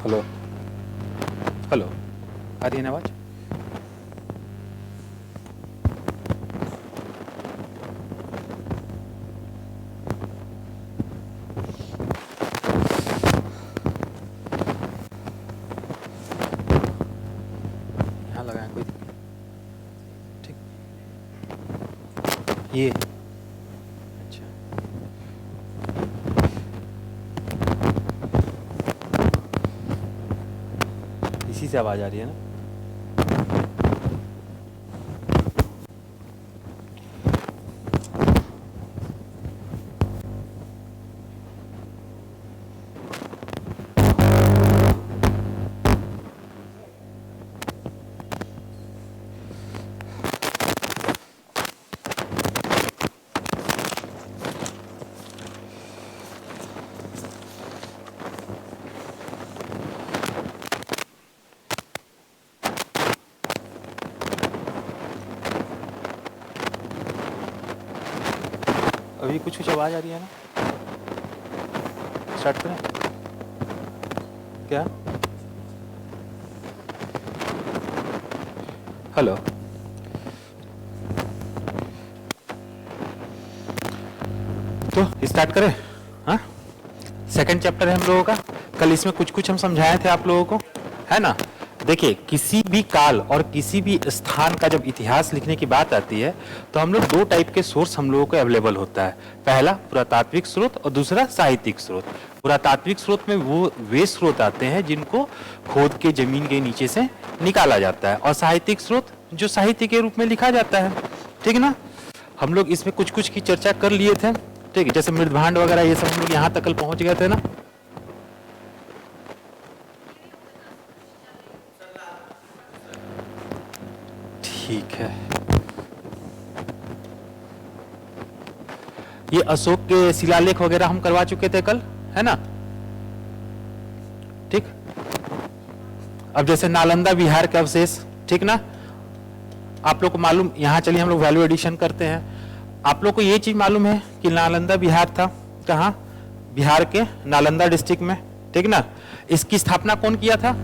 Hello hello, आ रही है ना आवाज? यहाँ लगाए कोई ठीक ये अच्छा इसी से आवाज आ रही है ना? अभी कुछ कुछ आवाज आ रही है ना? स्टार्ट करें क्या? हेलो, तो स्टार्ट करें? हाँ, सेकंड चैप्टर है हम लोगों का। कल इसमें कुछ कुछ हम समझाए थे आप लोगों को, है ना? देखिए, किसी भी काल और किसी भी स्थान का जब इतिहास लिखने की बात आती है तो हम लोग दो टाइप के सोर्स हम लोगों को अवेलेबल होता है। पहला पुरातात्विक स्रोत और दूसरा साहित्यिक स्रोत। पुरातात्विक स्रोत में वो वे स्रोत आते हैं जिनको खोद के जमीन के नीचे से निकाला जाता है, और साहित्यिक स्रोत जो साहित्य के रूप में लिखा जाता है। ठीक है ना? हम लोग इसमें कुछ कुछ की चर्चा कर लिए थे। ठीक है, जैसे मृदभांड वगैरह ये सब हम लोग यहाँ तक कल पहुंच गए थे ना। ठीक है, ये अशोक के शिलालेख वगैरह हम करवा चुके थे कल, है ना? ठीक, अब जैसे नालंदा बिहार के अवशेष, ठीक ना? आप लोग को मालूम, यहां चलिए हम लोग वैल्यू एडिशन करते हैं। आप लोग को ये चीज मालूम है कि नालंदा बिहार था कहां? बिहार के नालंदा डिस्ट्रिक्ट में, ठीक ना? इसकी स्थापना कौन किया था?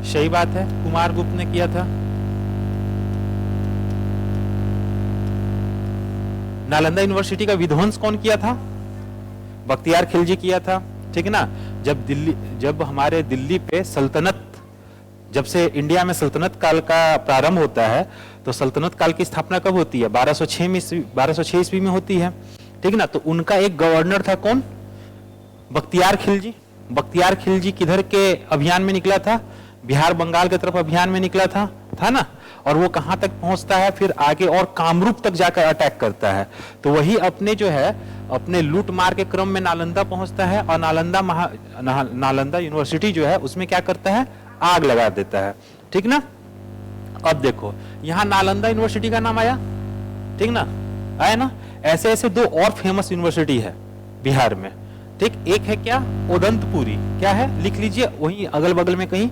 सही बात है, कुमारगुप्त ने किया था। नालंदा यूनिवर्सिटी का विध्वंस कौन किया था? बख्तियार खिलजी किया था। ठीक है ना? जब हमारे दिल्ली पे सल्तनत, जब से इंडिया में सल्तनत काल का प्रारंभ होता है तो सल्तनत काल की स्थापना कब होती है? 1206 ईस्वी में होती है। ठीक है ना? तो उनका एक गवर्नर था कौन? बख्तियार खिलजी। बख्तियार खिलजी किधर के अभियान में निकला था? बिहार बंगाल की तरफ अभियान में निकला था ना? और वो कहां तक पहुंचता है? फिर आगे और कामरूप तक जाकर अटैक करता है। तो वही अपने जो है अपने लूट मार के क्रम में नालंदा पहुंचता है, और नालंदा यूनिवर्सिटी जो है उसमें क्या करता है? आग लगा देता है। ठीक ना? अब देखो, यहां नालंदा यूनिवर्सिटी का नाम आया, ठीक ना? आया ना? ऐसे ऐसे दो और फेमस यूनिवर्सिटी है बिहार में। ठीक, एक है क्या? ओदंतपुरी। क्या है? लिख लीजिए वहीं अगल बगल में कहीं,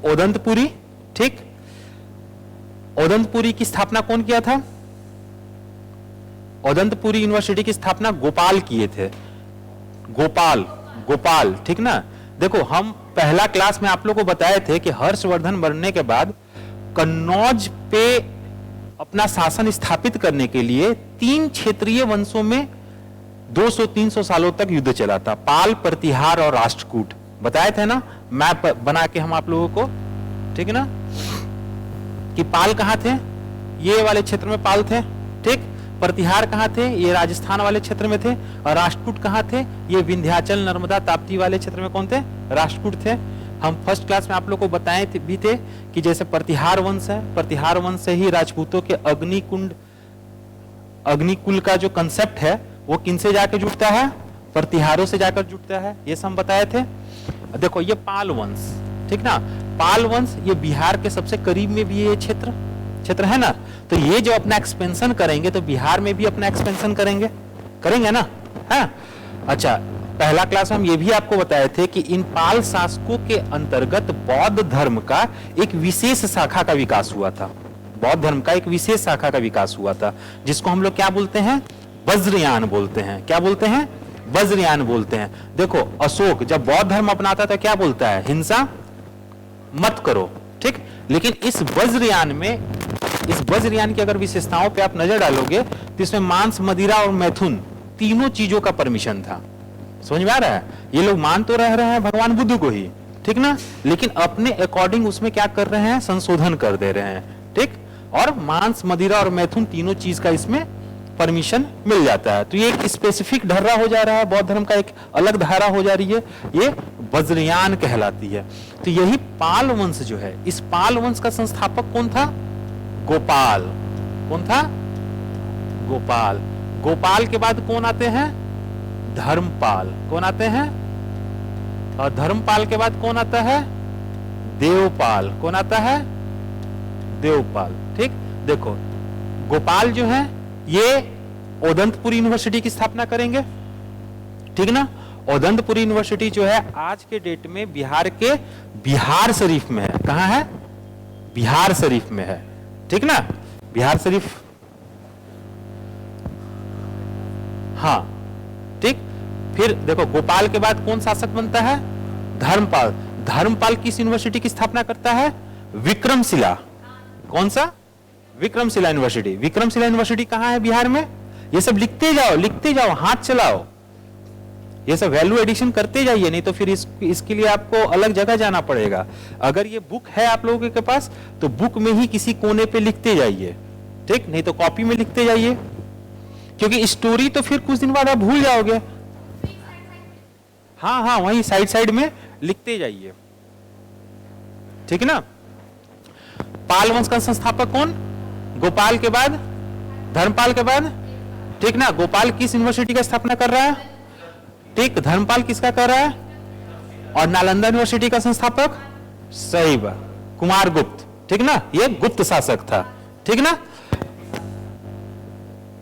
ओदंतपुरी। ठीक, ओदंतपुरी की स्थापना कौन किया था? ओदंतपुरी यूनिवर्सिटी की स्थापना गोपाल किए थे। गोपाल, ठीक ना? देखो, हम पहला क्लास में आप लोग को बताए थे कि हर्षवर्धन मरने के बाद कन्नौज पे अपना शासन स्थापित करने के लिए 3 क्षेत्रीय वंशों में 200-300 सालों तक युद्ध चला था। पाल, प्रतिहार और राष्ट्रकूट बताए थे ना, मैप बना के हम आप लोगों को। ठीक है ना? कि पाल कहां थे? ये वाले क्षेत्र में पाल थे। ठीक, प्रतिहार कहां थे? ये राजस्थान वाले क्षेत्र में थे। और राष्ट्रकूट कहां थे? ये विंध्याचल, नर्मदा, ताप्ती वाले क्षेत्र में कौन थे? राष्ट्रकूट थे। हम फर्स्ट क्लास में आप लोग को बताए भी थे कि जैसे प्रतिहार वंश है, प्रतिहार वंश से ही राजपूतों के अग्निकुल का जो कंसेप्ट है वो किनसे जाकर जुड़ता है? प्रतिहारों से जाकर जुड़ता है। ये सब हम बताए थे। देखो, ये पाल वंश, ठीक ना? पाल वंश ये बिहार के सबसे करीब में भी ये क्षेत्र है ना? तो ये जो अपना एक्सपेंशन करेंगे तो बिहार में भी अपना एक्सपेंशन करेंगे ना? है? अच्छा, पहला क्लास में हम ये भी आपको बताए थे कि इन पाल शासकों के अंतर्गत बौद्ध धर्म का एक विशेष शाखा का विकास हुआ था। बौद्ध धर्म का एक विशेष शाखा का विकास हुआ था, जिसको हम लोग क्या बोलते हैं? वज्रयान बोलते हैं। क्या बोलते हैं? वज्रयान बोलते हैं। देखो, अशोक जब बौद्ध धर्म अपनाता तो क्या बोलता है? हिंसा मत करो, ठीक। लेकिन इस वज्रयान में, इस वज्रयान की अगर विशेषताओं पे आप नजर डालोगे तो इसमें मांस, मदिरा और मैथुन तीनों चीजों का परमिशन था। समझ में आ रहा है? ये लोग मान तो रह रहे हैं भगवान बुद्ध को ही, ठीक ना, लेकिन अपने अकॉर्डिंग उसमें क्या कर रहे हैं, संशोधन कर दे रहे हैं, ठीक। और मांस, मदिरा और मैथुन तीनों चीज का इसमें परमिशन मिल जाता है। तो ये एक स्पेसिफिक ढर्रा हो जा रहा है, बौद्ध धर्म का एक अलग धारा हो जा रही है, ये वज्रयान कहलाती है। तो यही पाल वंश जो है, इस पाल वंश का संस्थापक कौन था? गोपाल। कौन था? गोपाल। गोपाल के बाद कौन आते हैं? धर्मपाल। कौन आते हैं? और धर्मपाल के बाद कौन आता है? देवपाल। कौन आता है? देवपाल, ठीक। देखो गोपाल जो है ये ओदंतपुरी यूनिवर्सिटी की स्थापना करेंगे, ठीक ना। ओदंतपुरी यूनिवर्सिटी जो है आज के डेट में बिहार के बिहार शरीफ में है। कहां है? बिहार शरीफ में है, ठीक ना, बिहार शरीफ, हाँ, ठीक। फिर देखो गोपाल के बाद कौन शासक बनता है? धर्मपाल। धर्मपाल किस यूनिवर्सिटी की स्थापना करता है? विक्रमशिला। कौन सा? विक्रमशिला यूनिवर्सिटी। विक्रमशिला यूनिवर्सिटी कहां है बिहार में? ये सब लिखते जाओ, लिखते जाओ, हाथ चलाओ, ये सब वैल्यू एडिशन करते जाइए, नहीं तो फिर इसके लिए आपको अलग जगह जाना पड़ेगा। अगर ये बुक है आप लोगों के पास तो बुक में ही किसी कोने पे लिखते जाइए, ठीक, नहीं तो कॉपी में लिखते जाइए, क्योंकि स्टोरी तो फिर कुछ दिन बाद आप भूल जाओगे। हाँ हाँ, वहीं साइड साइड में लिखते जाइए, ठीक है ना। पाल वंश का संस्थापक कौन? गोपाल के बाद धर्मपाल के बाद, ठीक ना। गोपाल किस यूनिवर्सिटी का स्थापना कर रहा है? ठीक। धर्मपाल किसका कर रहा है? और नालंदा यूनिवर्सिटी का संस्थापक? सही बात, कुमारगुप्त, ठीक ना, ये गुप्त शासक था, ठीक ना।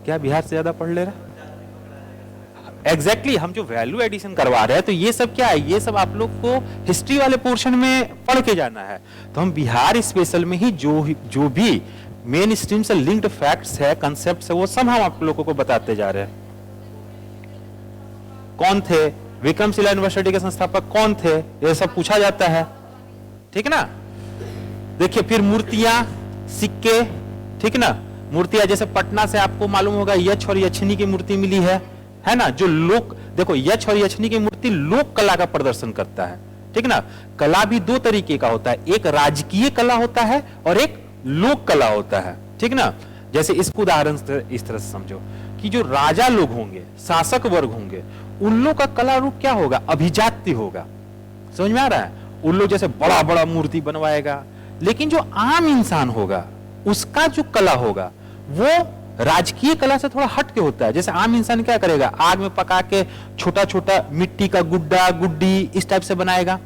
क्या बिहार से ज्यादा पढ़ ले रहा? एग्जैक्टली हम जो वैल्यू एडिशन करवा रहे हैं तो ये सब क्या है, ये सब आप लोग को हिस्ट्री वाले पोर्शन में पढ़ के जाना है। तो हम बिहार स्पेशल में ही जो भी मेन स्ट्रीम से लिंक्ड फैक्ट्स है, कंसेप्ट्स है, वो सब हम आप लोगों को बताते जा रहे हैं। कौन थे विक्रमशिला यूनिवर्सिटी के संस्थापक, कौन थे, ये सब पूछा जाता है, ठीक ना। देखिए फिर मूर्तियां, सिक्के, ठीक ना। मूर्तियां जैसे पटना से आपको मालूम होगा यक्ष और यक्षिणी की मूर्ति मिली है ना। जो लोक, देखो यक्ष और यक्षिणी की मूर्ति लोक कला का प्रदर्शन करता है, ठीक ना। कला भी दो तरीके का होता है, एक राजकीय कला होता है और एक लोक कला होता है, ठीक ना। जैसे इसको उदाहरण इस तरह से समझो कि जो राजा लोग होंगे, शासक वर्ग होंगे, उन लोग का कला रूप क्या होगा? अभिजात्य होगा। समझ में आ रहा है? उन लोग जैसे बड़ा बड़ा मूर्ति बनवाएगा, लेकिन जो आम इंसान होगा उसका जो कला होगा वो राजकीय कला से थोड़ा हट के होता है। जैसे आम इंसान क्या करेगा? आग में पका के छोटा छोटा मिट्टी का गुड्डा गुड्डी इस टाइप से बनाएगा,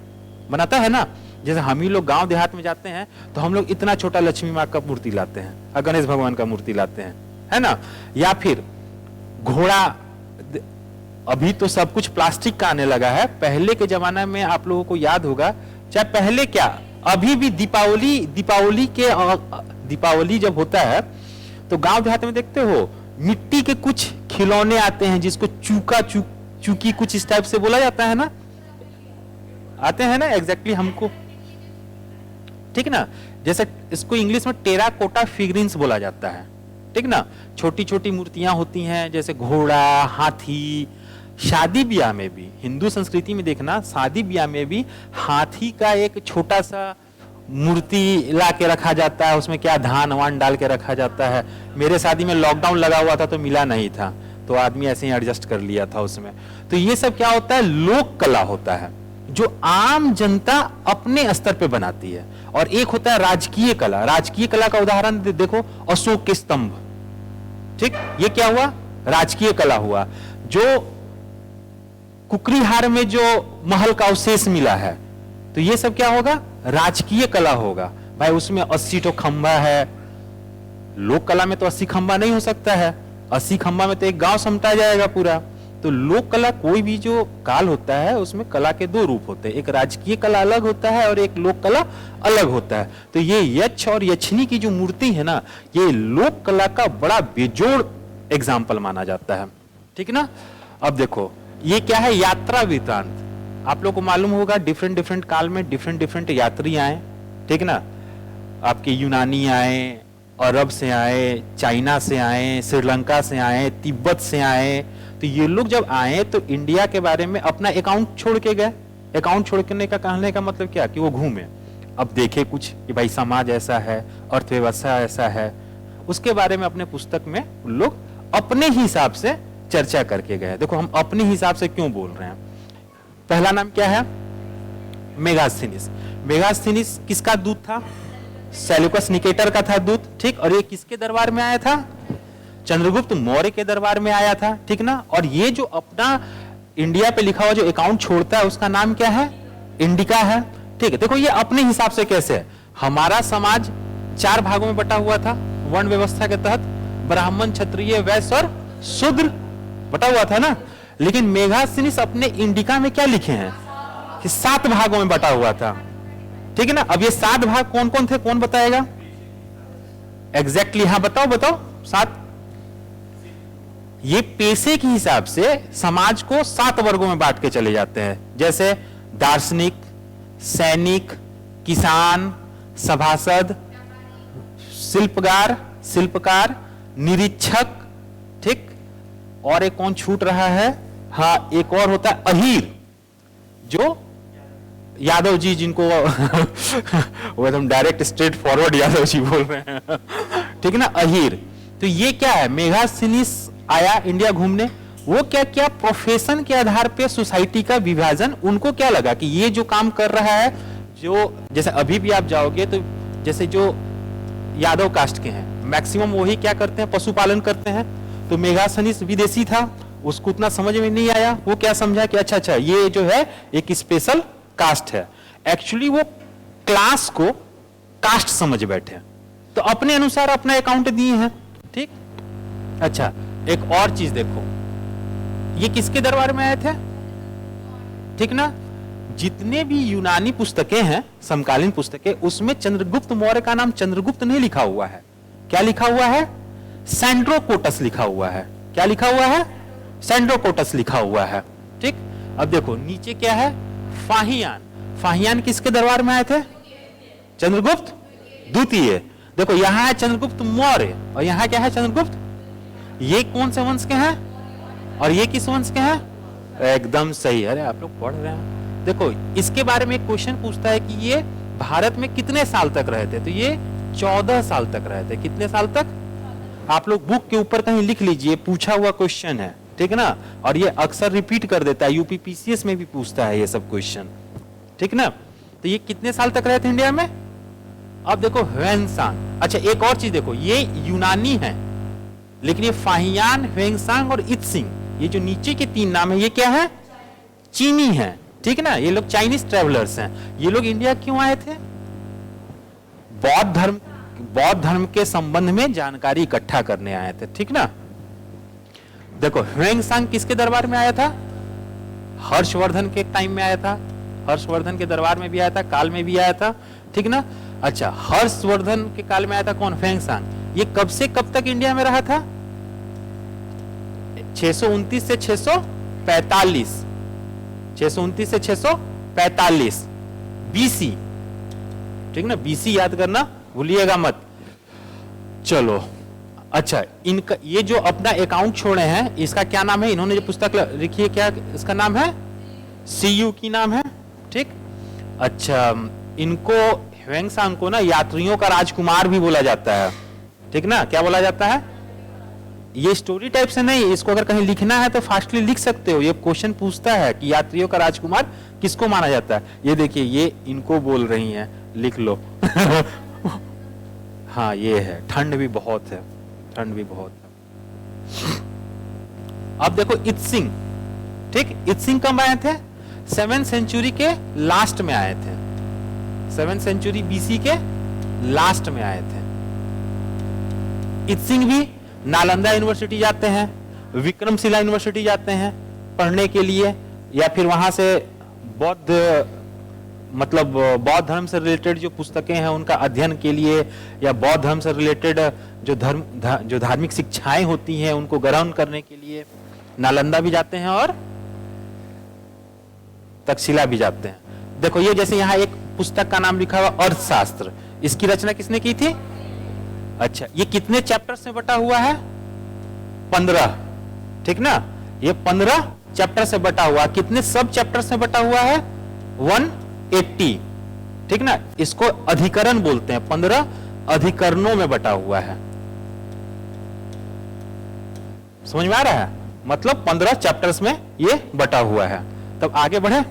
बनाता है ना। जैसे हम ही लोग गांव देहात में जाते हैं तो हम लोग इतना छोटा लक्ष्मी माँ का मूर्ति लाते हैं और गणेश भगवान का मूर्ति लाते हैं, है ना। या फिर घोड़ा, अभी तो सब कुछ प्लास्टिक का आने लगा है, पहले के जमाना में आप लोगों को याद होगा, चाहे पहले क्या अभी भी दीपावली जब होता है तो गांव देहात में देखते हो मिट्टी के कुछ खिलौने आते हैं जिसको चूकी कुछ इस टाइप से बोला जाता है ना, आते हैं ना, एग्जैक्टली हमको, ठीक ना। जैसे इसको इंग्लिश में टेराकोटा फिगरिन्स बोला जाता है, ठीक ना। छोटी छोटी मूर्तियां होती हैं जैसे घोड़ा, हाथी। शादी ब्याह में भी, हिंदू संस्कृति में देखना, शादी ब्याह में भी हाथी का एक छोटा सा मूर्ति ला के रखा जाता है, उसमें क्या धान वान डाल के रखा जाता है। मेरे शादी में लॉकडाउन लगा हुआ था तो मिला नहीं था, तो आदमी ऐसे ही एडजस्ट कर लिया था उसमें। तो ये सब क्या होता है? लोक कला होता है जो आम जनता अपने स्तर पे बनाती है। और एक होता है राजकीय कला। राजकीय कला का उदाहरण देखो, अशोक के स्तंभ, ठीक, ये क्या हुआ? राजकीय कला हुआ। जो कुकरीहार में जो महल का अवशेष मिला है तो ये सब क्या होगा? राजकीय कला होगा। भाई उसमें 80 तो खंबा है, लोक कला में तो 80 खंबा नहीं हो सकता है, 80 खंबा में तो एक गांव समटा जाएगा पूरा। तो लोक कला, कोई भी जो काल होता है उसमें कला के दो रूप होते हैं, एक राजकीय कला अलग होता है और एक लोक कला अलग होता है। तो ये यक्ष और यक्षिणी की जो मूर्ति है ना, ये लोक कला का बड़ा बेजोड़ एग्जाम्पल माना जाता है, ठीक ना। अब देखो ये क्या है? यात्रा वृतांत। आप लोग को मालूम होगा डिफरेंट काल में डिफरेंट यात्री आए, ठीक ना। आपके यूनानी आए, अरब से आए, चाइना से आए, श्रीलंका से आए, तिब्बत से आए। तो ये लोग जब आए तो इंडिया के बारे में अपना अकाउंट छोड़ के गए। अकाउंट छोड़ने का कहने का मतलब क्या, कि वो घूमे, अब देखे कुछ कि भाई समाज ऐसा है, अर्थव्यवस्था ऐसा है, उसके बारे में अपने पुस्तक में लोग अपने हिसाब से चर्चा करके गए। देखो हम अपने हिसाब से क्यों बोल रहे हैं। पहला नाम क्या है, मेगास्थनीज। मेगास्थनीज किसका दूत था, सेल्यूकस निकेटर का था दूत, ठीक। और ये किसके दरबार में आया था, चंद्रगुप्त मौर्य के दरबार में आया था, ठीक ना। और ये जो अपना इंडिया पे लिखा हुआ जो अकाउंट छोड़ता है उसका नाम क्या है, इंडिका है, ठीक है। देखो ये अपने हिसाब से कैसे है। हमारा समाज 4 भागों में बटा हुआ था वर्ण व्यवस्था के तहत, ब्राह्मण, क्षत्रिय, वैश्य और शूद्र बटा हुआ था ना। लेकिन मेगास्थनीज अपने इंडिका में क्या लिखे हैं कि 7 भागों में बटा हुआ था, ठीक है ना। अब ये 7 भाग कौन कौन थे, कौन बताएगा एग्जैक्टली? हाँ बताओ बताओ। 7 ये पेशे के हिसाब से समाज को 7 वर्गों में बांट के चले जाते हैं, जैसे दार्शनिक, सैनिक, किसान, सभासद, शिल्पकार, निरीक्षक, ठीक। और एक कौन छूट रहा है, हाँ एक और होता है अहीर, जो यादव जी जिनको वो एकदम direct straight forward Yadav ji बोल रहे हैं, ठीक है ना, अहीर। तो ये क्या है, मेगास्थनीज आया इंडिया घूमने, वो क्या क्या प्रोफेशन के आधार पे सोसाइटी का विभाजन, उनको क्या लगा कि ये जो काम कर रहा है, जो जैसे अभी भी आप जाओगे तो जैसे जो यादव कास्ट के हैं मैक्सिमम वही क्या करते हैं, पशुपालन करते हैं। तो मेगास्थनीज विदेशी था, उसको उतना समझ में नहीं आया, वो क्या समझा कि अच्छा अच्छा ये जो है एक स्पेशल कास्ट है। एक्चुअली वो क्लास को कास्ट समझ बैठे, तो अपने अनुसार अपना अकाउंट दिए हैं, ठीक। अच्छा एक और चीज देखो, ये किसके दरबार में आए थे, ठीक ना। जितने भी यूनानी पुस्तकें हैं, समकालीन पुस्तकें, उसमें चंद्रगुप्त मौर्य का नाम चंद्रगुप्त नहीं लिखा हुआ है। क्या लिखा हुआ है, सैंड्रोकोटस लिखा हुआ है। क्या लिखा हुआ है, सैंड्रोकोटस लिखा हुआ है, ठीक। अब देखो नीचे क्या है, फाहियान। फाहियान किसके दरबार में आए थे, चंद्रगुप्त द्वितीय। देखो यहां है चंद्रगुप्त मौर्य और यहां क्या है, चंद्रगुप्त। ये कौन से वंश के हैं और ये किस वंश के हैं, एकदम सही। अरे आप लोग पढ़ रहे हैं। देखो इसके बारे में एक क्वेश्चन पूछता है कि ये भारत में कितने साल तक रहे थे, तो ये 14 साल तक रहे थे। कितने साल तक, आप लोग बुक के ऊपर कहीं लिख लीजिए, पूछा हुआ क्वेश्चन है, ठीक ना। और ये अक्सर रिपीट कर देता है, यूपीपीसीएस में भी पूछता है ये सब क्वेश्चन, ठीक ना। तो ये कितने साल तक रहे थे इंडिया में। अब देखो ह्वेनसांग। अच्छा एक और चीज देखो, ये यूनानी है, लेकिन ये फाहियान, ह्वेनसांग और इत्सिंग, ये जो नीचे के 3 नाम है, ये क्या है, चीनी है, ठीक ना। ये लोग चाइनीज ट्रेवलर्स हैं। ये लोग इंडिया क्यों आए थे, बौद्ध धर्म के संबंध में जानकारी इकट्ठा करने आए थे, ठीक ना। देखो ह्वेनसांग किसके दरबार में आया था, हर्षवर्धन के टाइम में आया था, हर्षवर्धन के दरबार में भी आया था, काल में भी आया था, ठीक ना। अच्छा हर्षवर्धन के काल में आया था कौन, ह्वेनसांग। ये कब से कब तक इंडिया में रहा था, 629 से 645, 629 से 645 बीसी, ठीक ना। बीसी याद करना भूलिएगा मत। चलो अच्छा इनका ये जो अपना अकाउंट छोड़े हैं, इसका क्या नाम है, इन्होंने जो पुस्तक लिखी है, क्या इसका नाम है, सीयू की नाम है, ठीक। अच्छा इनको ह्वेनसांग को ना यात्रियों का राजकुमार भी बोला जाता है, ठीक ना। क्या बोला जाता है, ये स्टोरी टाइप से नहीं, इसको अगर कहीं लिखना है तो फास्टली लिख सकते हो। ये क्वेश्चन पूछता है कि यात्रियों का राजकुमार किसको माना जाता है। ये देखिए ये इनको बोल रही हैं, लिख लो हाँ ये है, ठंड भी बहुत है, ठंड भी बहुत है। अब देखो इत्सिंग, ठीक। इत्सिंग कब आए थे, 7th सेंचुरी के लास्ट में आए थे, 7th सेंचुरी बीसी के लास्ट में आए थे। इत्सिंग भी नालंदा यूनिवर्सिटी जाते हैं, विक्रमशिला यूनिवर्सिटी जाते हैं पढ़ने के लिए, या फिर वहां से बौद्ध मतलब बौद्ध धर्म से रिलेटेड जो पुस्तकें हैं उनका अध्ययन के लिए, या बौद्ध धर्म से रिलेटेड जो धार्मिक शिक्षाएं होती हैं उनको ग्रहण करने के लिए नालंदा भी जाते हैं और तक्षशिला भी जाते हैं। देखो ये जैसे यहाँ एक पुस्तक का नाम लिखा हुआ अर्थशास्त्र, इसकी रचना किसने की थी? अच्छा, ये कितने चैप्टर्स में बटा हुआ है? 15, ठीक ना? ये 15 चैप्टर से बटा हुआ। कितने सब चैप्टर से बटा हुआ है? 180, ठीक ना? इसको अधिकरण बोलते हैं, 15 अधिकरणों में बटा हुआ है। समझ में आ रहा है? मतलब 15 चैप्टर्स में ये बटा हुआ है। तब आगे बढ़े,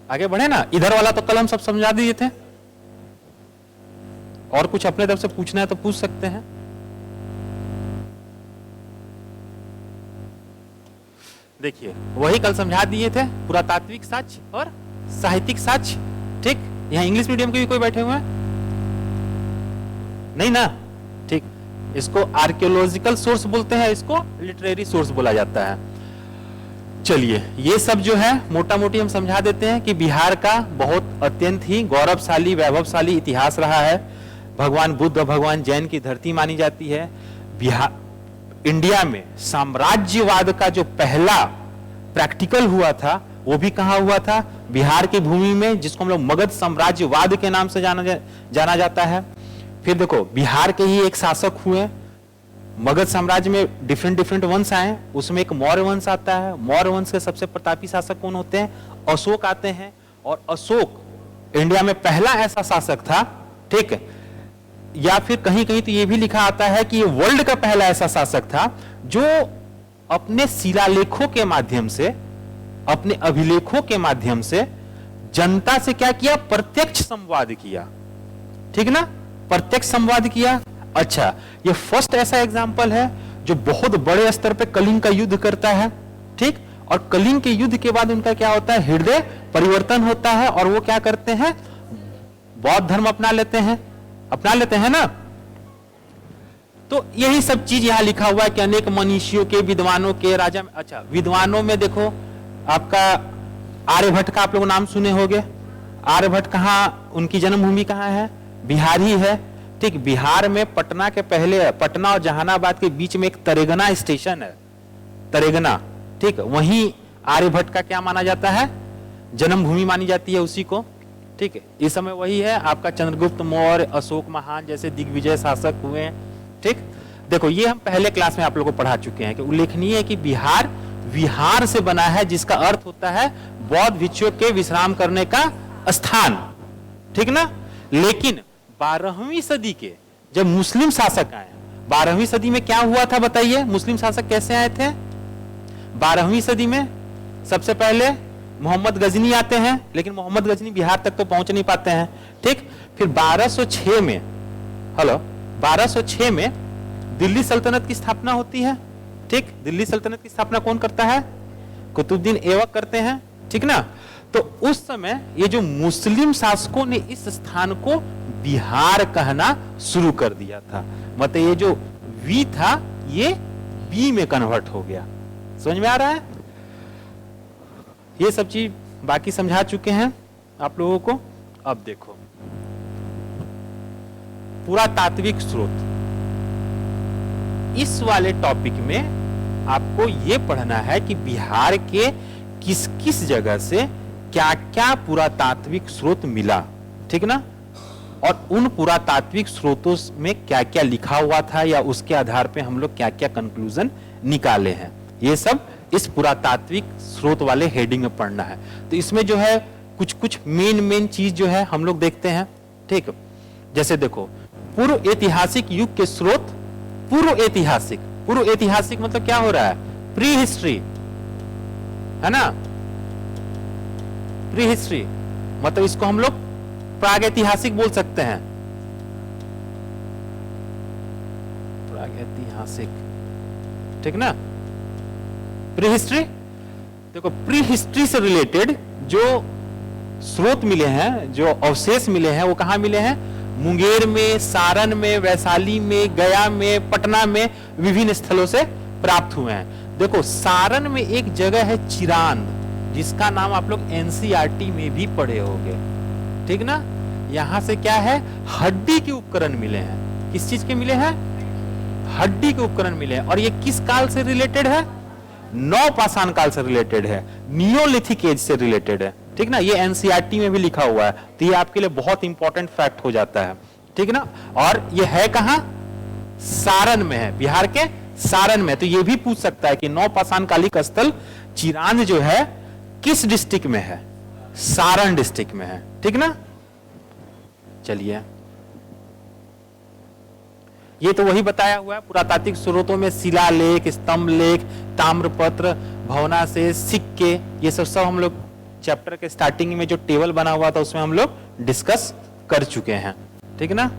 आगे बढ़े ना। इधर वाला तो कल हम सब समझा दिए थे, और कुछ अपने तरफ से पूछना है तो पूछ सकते हैं। देखिए, वही कल समझा दिए थे, पुरातात्विक साक्ष्य और साहित्यिक साक्ष्य, ठीक? यहां इंग्लिश मीडियम के भी कोई बैठे हुए हैं? नहीं ना? ठीक, इसको आर्कियोलॉजिकल सोर्स बोलते हैं, इसको लिटरेरी सोर्स बोला जाता है। चलिए, ये सब जो है मोटा मोटी हम समझा देते हैं कि बिहार का बहुत अत्यंत ही गौरवशाली वैभवशाली इतिहास रहा है। भगवान बुद्ध और भगवान जैन की धरती मानी जाती है। बिहार, इंडिया में साम्राज्यवाद का जो पहला प्रैक्टिकल हुआ था वो भी कहां हुआ था? बिहार की भूमि में, जिसको हम लोग मगध साम्राज्यवाद के नाम से जाना जाता है। फिर देखो, बिहार के ही एक शासक हुए। मगध साम्राज्य में डिफरेंट वंश आए, उसमें एक मौर्य वंश आता है। मौर्य वंश के सबसे प्रतापी शासक कौन होते हैं? अशोक आते हैं। और अशोक इंडिया में पहला ऐसा शासक था, ठीक? या फिर कहीं कहीं तो यह भी लिखा आता है कि ये वर्ल्ड का पहला ऐसा शासक था जो अपने शिलालेखों के माध्यम से, अपने अभिलेखों के माध्यम से जनता से क्या किया? प्रत्यक्ष संवाद किया, ठीक ना? प्रत्यक्ष संवाद किया। अच्छा, ये फर्स्ट ऐसा एग्जाम्पल है जो बहुत बड़े स्तर पे कलिंग का युद्ध करता है, ठीक? और कलिंग के युद्ध के बाद उनका क्या होता है? हृदय परिवर्तन होता है और वो क्या करते हैं? बौद्ध धर्म अपना लेते हैं ना। तो यही सब चीज यहां लिखा हुआ है कि अनेक मनीषियों के, विद्वानों के, राजा में। अच्छा, विद्वानों में देखो, आपका आर्यभट्ट का आप लोग नाम सुने होंगे। आर्यभट्ट कहां, उनकी जन्मभूमि कहां है? बिहार ही है, ठीक? बिहार में पटना के पहले, पटना और जहानाबाद के बीच में एक तरेगना स्टेशन है, तरेगना, ठीक? वहीं आर्यभट्ट का क्या माना जाता है? जन्मभूमि मानी जाती है उसी को, ठीक है? इस समय वही है। आपका चंद्रगुप्त मौर्य, अशोक महान जैसे दिग्विजय शासक हुए, ठीक? देखो, ये हम पहले क्लास में आप लोगों को पढ़ा चुके हैं कि उल्लेखनीय है कि बिहार विहार से बना है, जिसका अर्थ होता है बौद्ध भिक्षुओं के विश्राम करने का स्थान, ठीक ना? लेकिन 12वीं सदी के जब मुस्लिम शासक आए, 12वीं सदी में क्या हुआ था बताइए? मुस्लिम शासक कैसे आए थे 12वीं सदी में? सबसे पहले मोहम्मद गजनी आते हैं, लेकिन मोहम्मद गजनी बिहार तक तो पहुंच नहीं पाते हैं, ठीक? फिर 1206 में, 1206 में दिल्ली सल्तनत की स्थापना होती है, ठीक? दिल्ली सल्तनत की स्थापना कौन करता है? कुतुबुद्दीन ऐबक करते हैं, ठीक ना? तो उस समय ये जो मुस्लिम शासकों ने इस स्थान को बिहार कहना शुरू कर दिया था। मतलब ये जो वी था ये बी में कन्वर्ट हो गया। समझ में आ रहा है? ये सब चीज बाकी समझा चुके हैं आप लोगों को। अब देखो, पुरातात्विक स्रोत, इस वाले टॉपिक में आपको यह पढ़ना है कि बिहार के किस किस जगह से क्या क्या पुरातात्विक स्रोत मिला, ठीक ना? और उन पुरातात्विक स्रोतों में क्या क्या लिखा हुआ था या उसके आधार पे हम लोग क्या क्या कंक्लूजन निकाले हैं, ये सब इस पुरातात्विक स्रोत वाले हेडिंग में पढ़ना है। तो इसमें जो है कुछ कुछ मेन चीज जो है हम लोग देखते हैं, ठीक? जैसे देखो, पूर्व ऐतिहासिक युग के स्रोत। पूर्व ऐतिहासिक मतलब क्या हो रहा है? प्री हिस्ट्री, है ना? प्री हिस्ट्री मतलब इसको हम लोग प्रागैतिहासिक बोल सकते हैं। प्रागैतिहासिक, ठीक ना? प्री हिस्ट्री, देखो प्री हिस्ट्री से रिलेटेड जो स्रोत मिले हैं, जो अवशेष मिले हैं, वो कहां मिले हैं? मुंगेर में, सारण में, वैशाली में, गया में, पटना में, विभिन्न स्थलों से प्राप्त हुए हैं। देखो, सारण में एक जगह है चिरांद, जिसका नाम आप लोग एनसीईआरटी में भी पढ़े होंगे, ठीक ना? यहां से क्या है? हड्डी के उपकरण मिले हैं। किस चीज के मिले हैं? हड्डी के उपकरण मिले हैं। और ये किस काल से रिलेटेड है? नवपाषाण काल से रिलेटेड है, नियोलिथिक एज से रिलेटेड है, ठीक ना, ये एनसीईआरटी में भी लिखा हुआ है, तो ये आपके लिए बहुत इंपॉर्टेंट फैक्ट हो जाता है, ठीक ना। और ये है कहां, सारण में है, बिहार के सारण में। तो ये भी पूछ सकता है कि नौपाषाण कालिक स्थल चिरांद जो है किस डिस्ट्रिक्ट में है, सारण डिस्ट्रिक्ट में है, ठीक ना। चलिए, ये तो वही बताया हुआ है पुरातात्विक स्रोतों में, शिलालेख, स्तंभ लेख, ताम्रपत्र, भवनाशेष, सिक्के, ये सब हम लोग चैप्टर के स्टार्टिंग में जो टेबल बना हुआ था उसमें हम लोग डिस्कस कर चुके हैं, ठीक ना।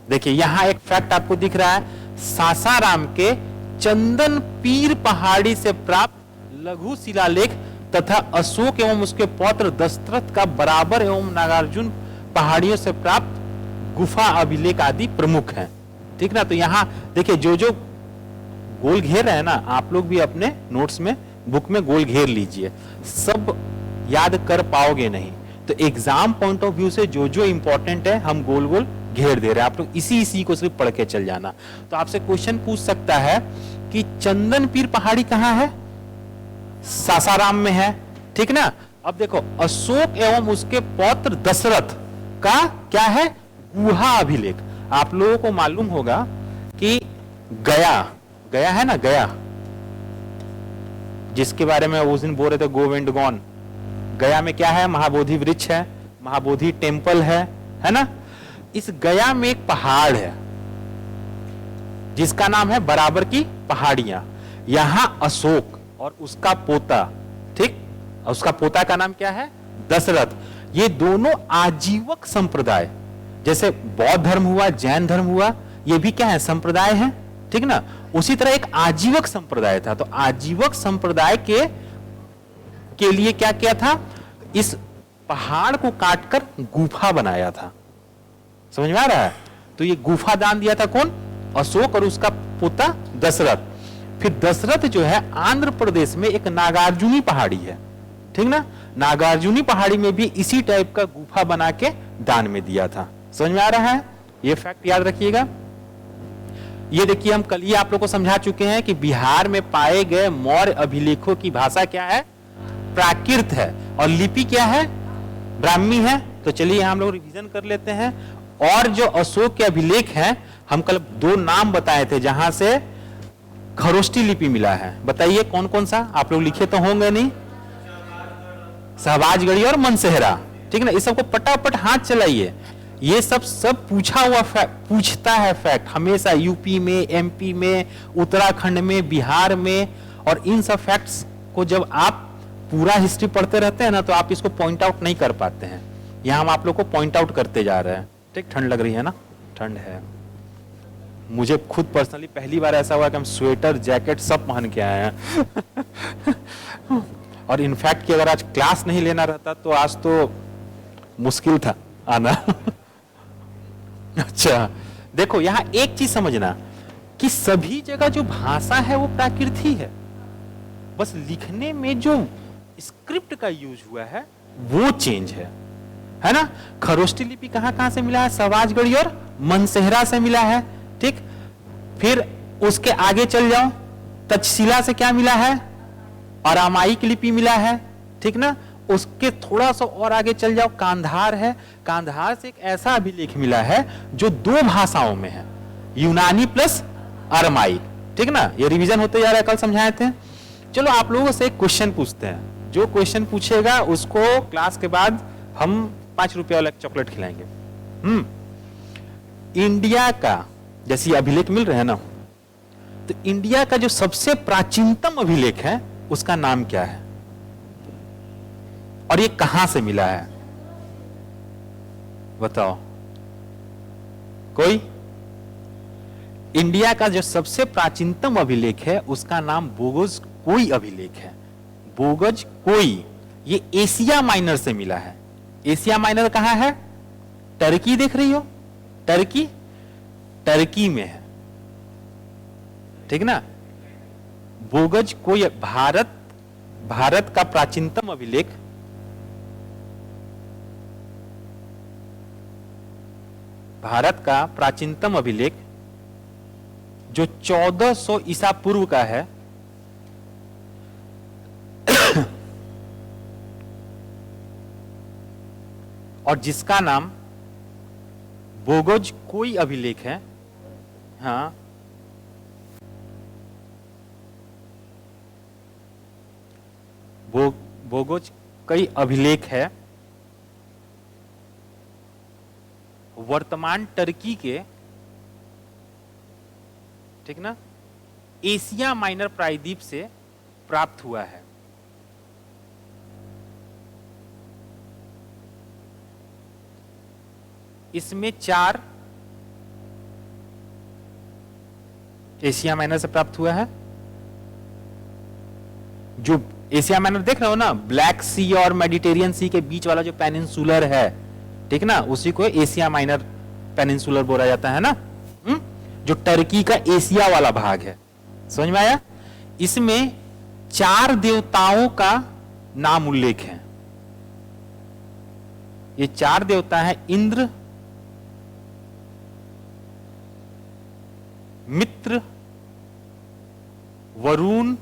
देखिए यहां एक फैक्ट आपको दिख रहा है, सासाराम के चंदन पीर पहाड़ी से प्राप्त लघु शिलालेख तथा अशोक एवं उसके पौत्र दशरथ का बराबर एवं नागार्जुन पहाड़ियों से प्राप्त गुफा अभिलेख आदि प्रमुख हैं, ठीक ना। तो यहां देखिए जो जो गोल घेर है ना, आप लोग भी अपने नोट्स में बुक में गोल घेर लीजिए, सब याद कर पाओगे नहीं, तो एग्जाम पॉइंट ऑफ व्यू से जो जो इंपॉर्टेंट है हम गोल गोल घेर दे रहे हैं, आप लोग इसी को सिर्फ पढ़ के चल जाना। तो आपसे क्वेश्चन पूछ सकता है कि चंदन पीर पहाड़ी कहां है, सासाराम में है, ठीक ना। अब देखो अशोक एवं उसके पौत्र दशरथ का क्या है, गुहा अभिलेख। आप लोगों को मालूम होगा कि गया है ना, गया जिसके बारे में उस दिन बोल रहे थे गोविंद गौन, गया में क्या है, महाबोधि वृक्ष है, महाबोधि टेम्पल है ना। इस गया में एक पहाड़ है जिसका नाम है बराबर की पहाड़ियां। यहां अशोक और उसका पोता, ठीक, उसका पोता का नाम क्या है, दशरथ, ये दोनों आजीवक संप्रदाय, जैसे बौद्ध धर्म हुआ, जैन धर्म हुआ, ये भी क्या है, संप्रदाय है, ठीक ना। उसी तरह एक आजीवक संप्रदाय था, तो आजीवक संप्रदाय के लिए क्या किया था, इस पहाड़ को काटकर गुफा बनाया था, समझ में आ रहा है। तो ये गुफा दान दिया था कौन, अशोक और उसका पोता दशरथ। फिर दशरथ जो है आंध्र प्रदेश में एक नागार्जुनी पहाड़ी है, ठीक ना, नागार्जुनी पहाड़ी में भी इसी टाइप का गुफा बना के दान में दिया था, समझ में आ रहा है। ये फैक्ट याद रखिएगा। ये देखिए हम कल ही आप लोग को समझा चुके हैं कि बिहार में पाए गए मौर्य अभिलेखों की भाषा क्या है, प्राकृत है, और लिपि क्या है, ब्राह्मी है। तो चलिए हम लोग रिवीजन कर लेते हैं। और जो अशोक के अभिलेख हैं, हम कल 2 नाम बताए थे जहां से खरोष्टी लिपि मिला है, बताइए कौन कौन सा, आप लोग लिखे तो होंगे नहीं, सहबाजगढ़ी और मनसेहरा, ठीक ना। इस सबको पटापट हाथ चलाइए, ये सब पूछा हुआ पूछता है फैक्ट हमेशा, यूपी में, एमपी में, उत्तराखंड में, बिहार में। और इन सब फैक्ट्स को जब आप पूरा हिस्ट्री पढ़ते रहते हैं ना, तो आप इसको पॉइंट आउट नहीं कर पाते हैं। यहां हम आप लोग को पॉइंट आउट करते जा रहे हैं, ठीक। ठंड लग रही है ना, ठंड है, मुझे खुद पर्सनली पहली बार ऐसा हुआ कि हम स्वेटर जैकेट सब पहन के आए हैं और इनफैक्ट कि अगर आज क्लास नहीं लेना रहता तो आज तो मुश्किल था आना अच्छा, देखो यहां एक चीज समझना कि सभी जगह जो भाषा है वो प्राकृत ही है, बस लिखने में जो स्क्रिप्ट का यूज हुआ है वो चेंज है ना। खरोष्टी लिपि कहां कहां से मिला है, सहबाजगढ़ी और मनसेहरा से मिला है, ठीक। फिर उसके आगे चल जाओ, तक्षशिला से क्या मिला है, अरामाइक लिपि मिला है, ठीक ना। उसके थोड़ा सा और आगे चल जाओ, कांधार है, कांधार से एक ऐसा अभिलेख मिला है जो 2 भाषाओं में है, यूनानी प्लस अरामाइक, ठीक ना। ये रिवीजन होते जा रहा है, कल समझाए थे। चलो आप लोगों से एक क्वेश्चन पूछते हैं, जो क्वेश्चन पूछेगा उसको क्लास के बाद हम 5 रुपये वाला चॉकलेट खिलाएंगे। इंडिया का जैसे अभिलेख मिल रहे हैं ना, तो इंडिया का जो सबसे प्राचीनतम अभिलेख है उसका नाम क्या है और ये कहां से मिला है, बताओ कोई। इंडिया का जो सबसे प्राचीनतम अभिलेख है उसका नाम बोगज कोई अभिलेख है, बोगज कोई। ये एशिया माइनर से मिला है। एशिया माइनर कहां है, टर्की देख रही हो, टर्की, टर्की में है, ठीक ना। बोगज कोई भारत का प्राचीनतम अभिलेख जो 1400 ईसा पूर्व का है, और जिसका नाम बोगोज कोई अभिलेख है। हाँ, बोगोज कई अभिलेख है वर्तमान टर्की के, ठीक ना, एशिया माइनर प्रायद्वीप से प्राप्त हुआ है। इसमें 4 एशिया माइनर से प्राप्त हुआ है। जो एशिया माइनर देख रहे हो ना, ब्लैक सी और मेडिटेरियन सी के बीच वाला जो पेनिनसुलर है, ठीक ना, उसी को एशिया माइनर पेनिनसुलर बोला जाता है ना। जो टर्की का एशिया वाला भाग है, समझ में आया। इसमें 4 देवताओं का नाम उल्लेख है। ये 4 देवता है इंद्र, मित्र, वरुण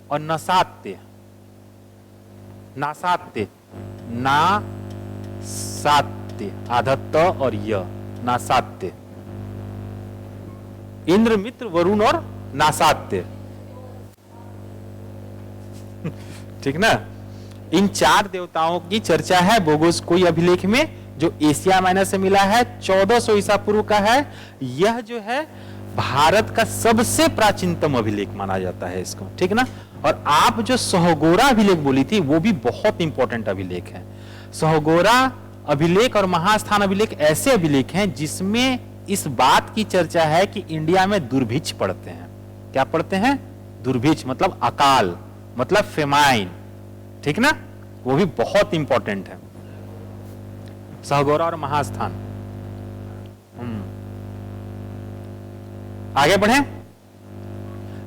और नसात्य। नासात्य, नासात्य, आधा त और य, नासात्य। इंद्र, मित्र, वरुण और नासात्य, ठीक ना। इन 4 देवताओं की चर्चा है बोगोज कोई अभिलेख में, जो एशिया माइनर से मिला है, 1400 ईसा पूर्व का है। यह जो है भारत का सबसे प्राचीनतम अभिलेख माना जाता है इसको, ठीक ना। और आप जो सहोगोरा अभिलेख बोली थी, वो भी बहुत इंपॉर्टेंट अभिलेख है। सहोगोरा अभिलेख और महास्थान अभिलेख ऐसे अभिलेख हैं जिसमें इस बात की चर्चा है कि इंडिया में दुर्भिक्ष पड़ते हैं। क्या पड़ते हैं? दुर्भिक्ष मतलब अकाल, मतलब फेमाइन, ठीक ना। वो भी बहुत इंपॉर्टेंट है, सहोगोरा और महास्थान। आगे बढ़े।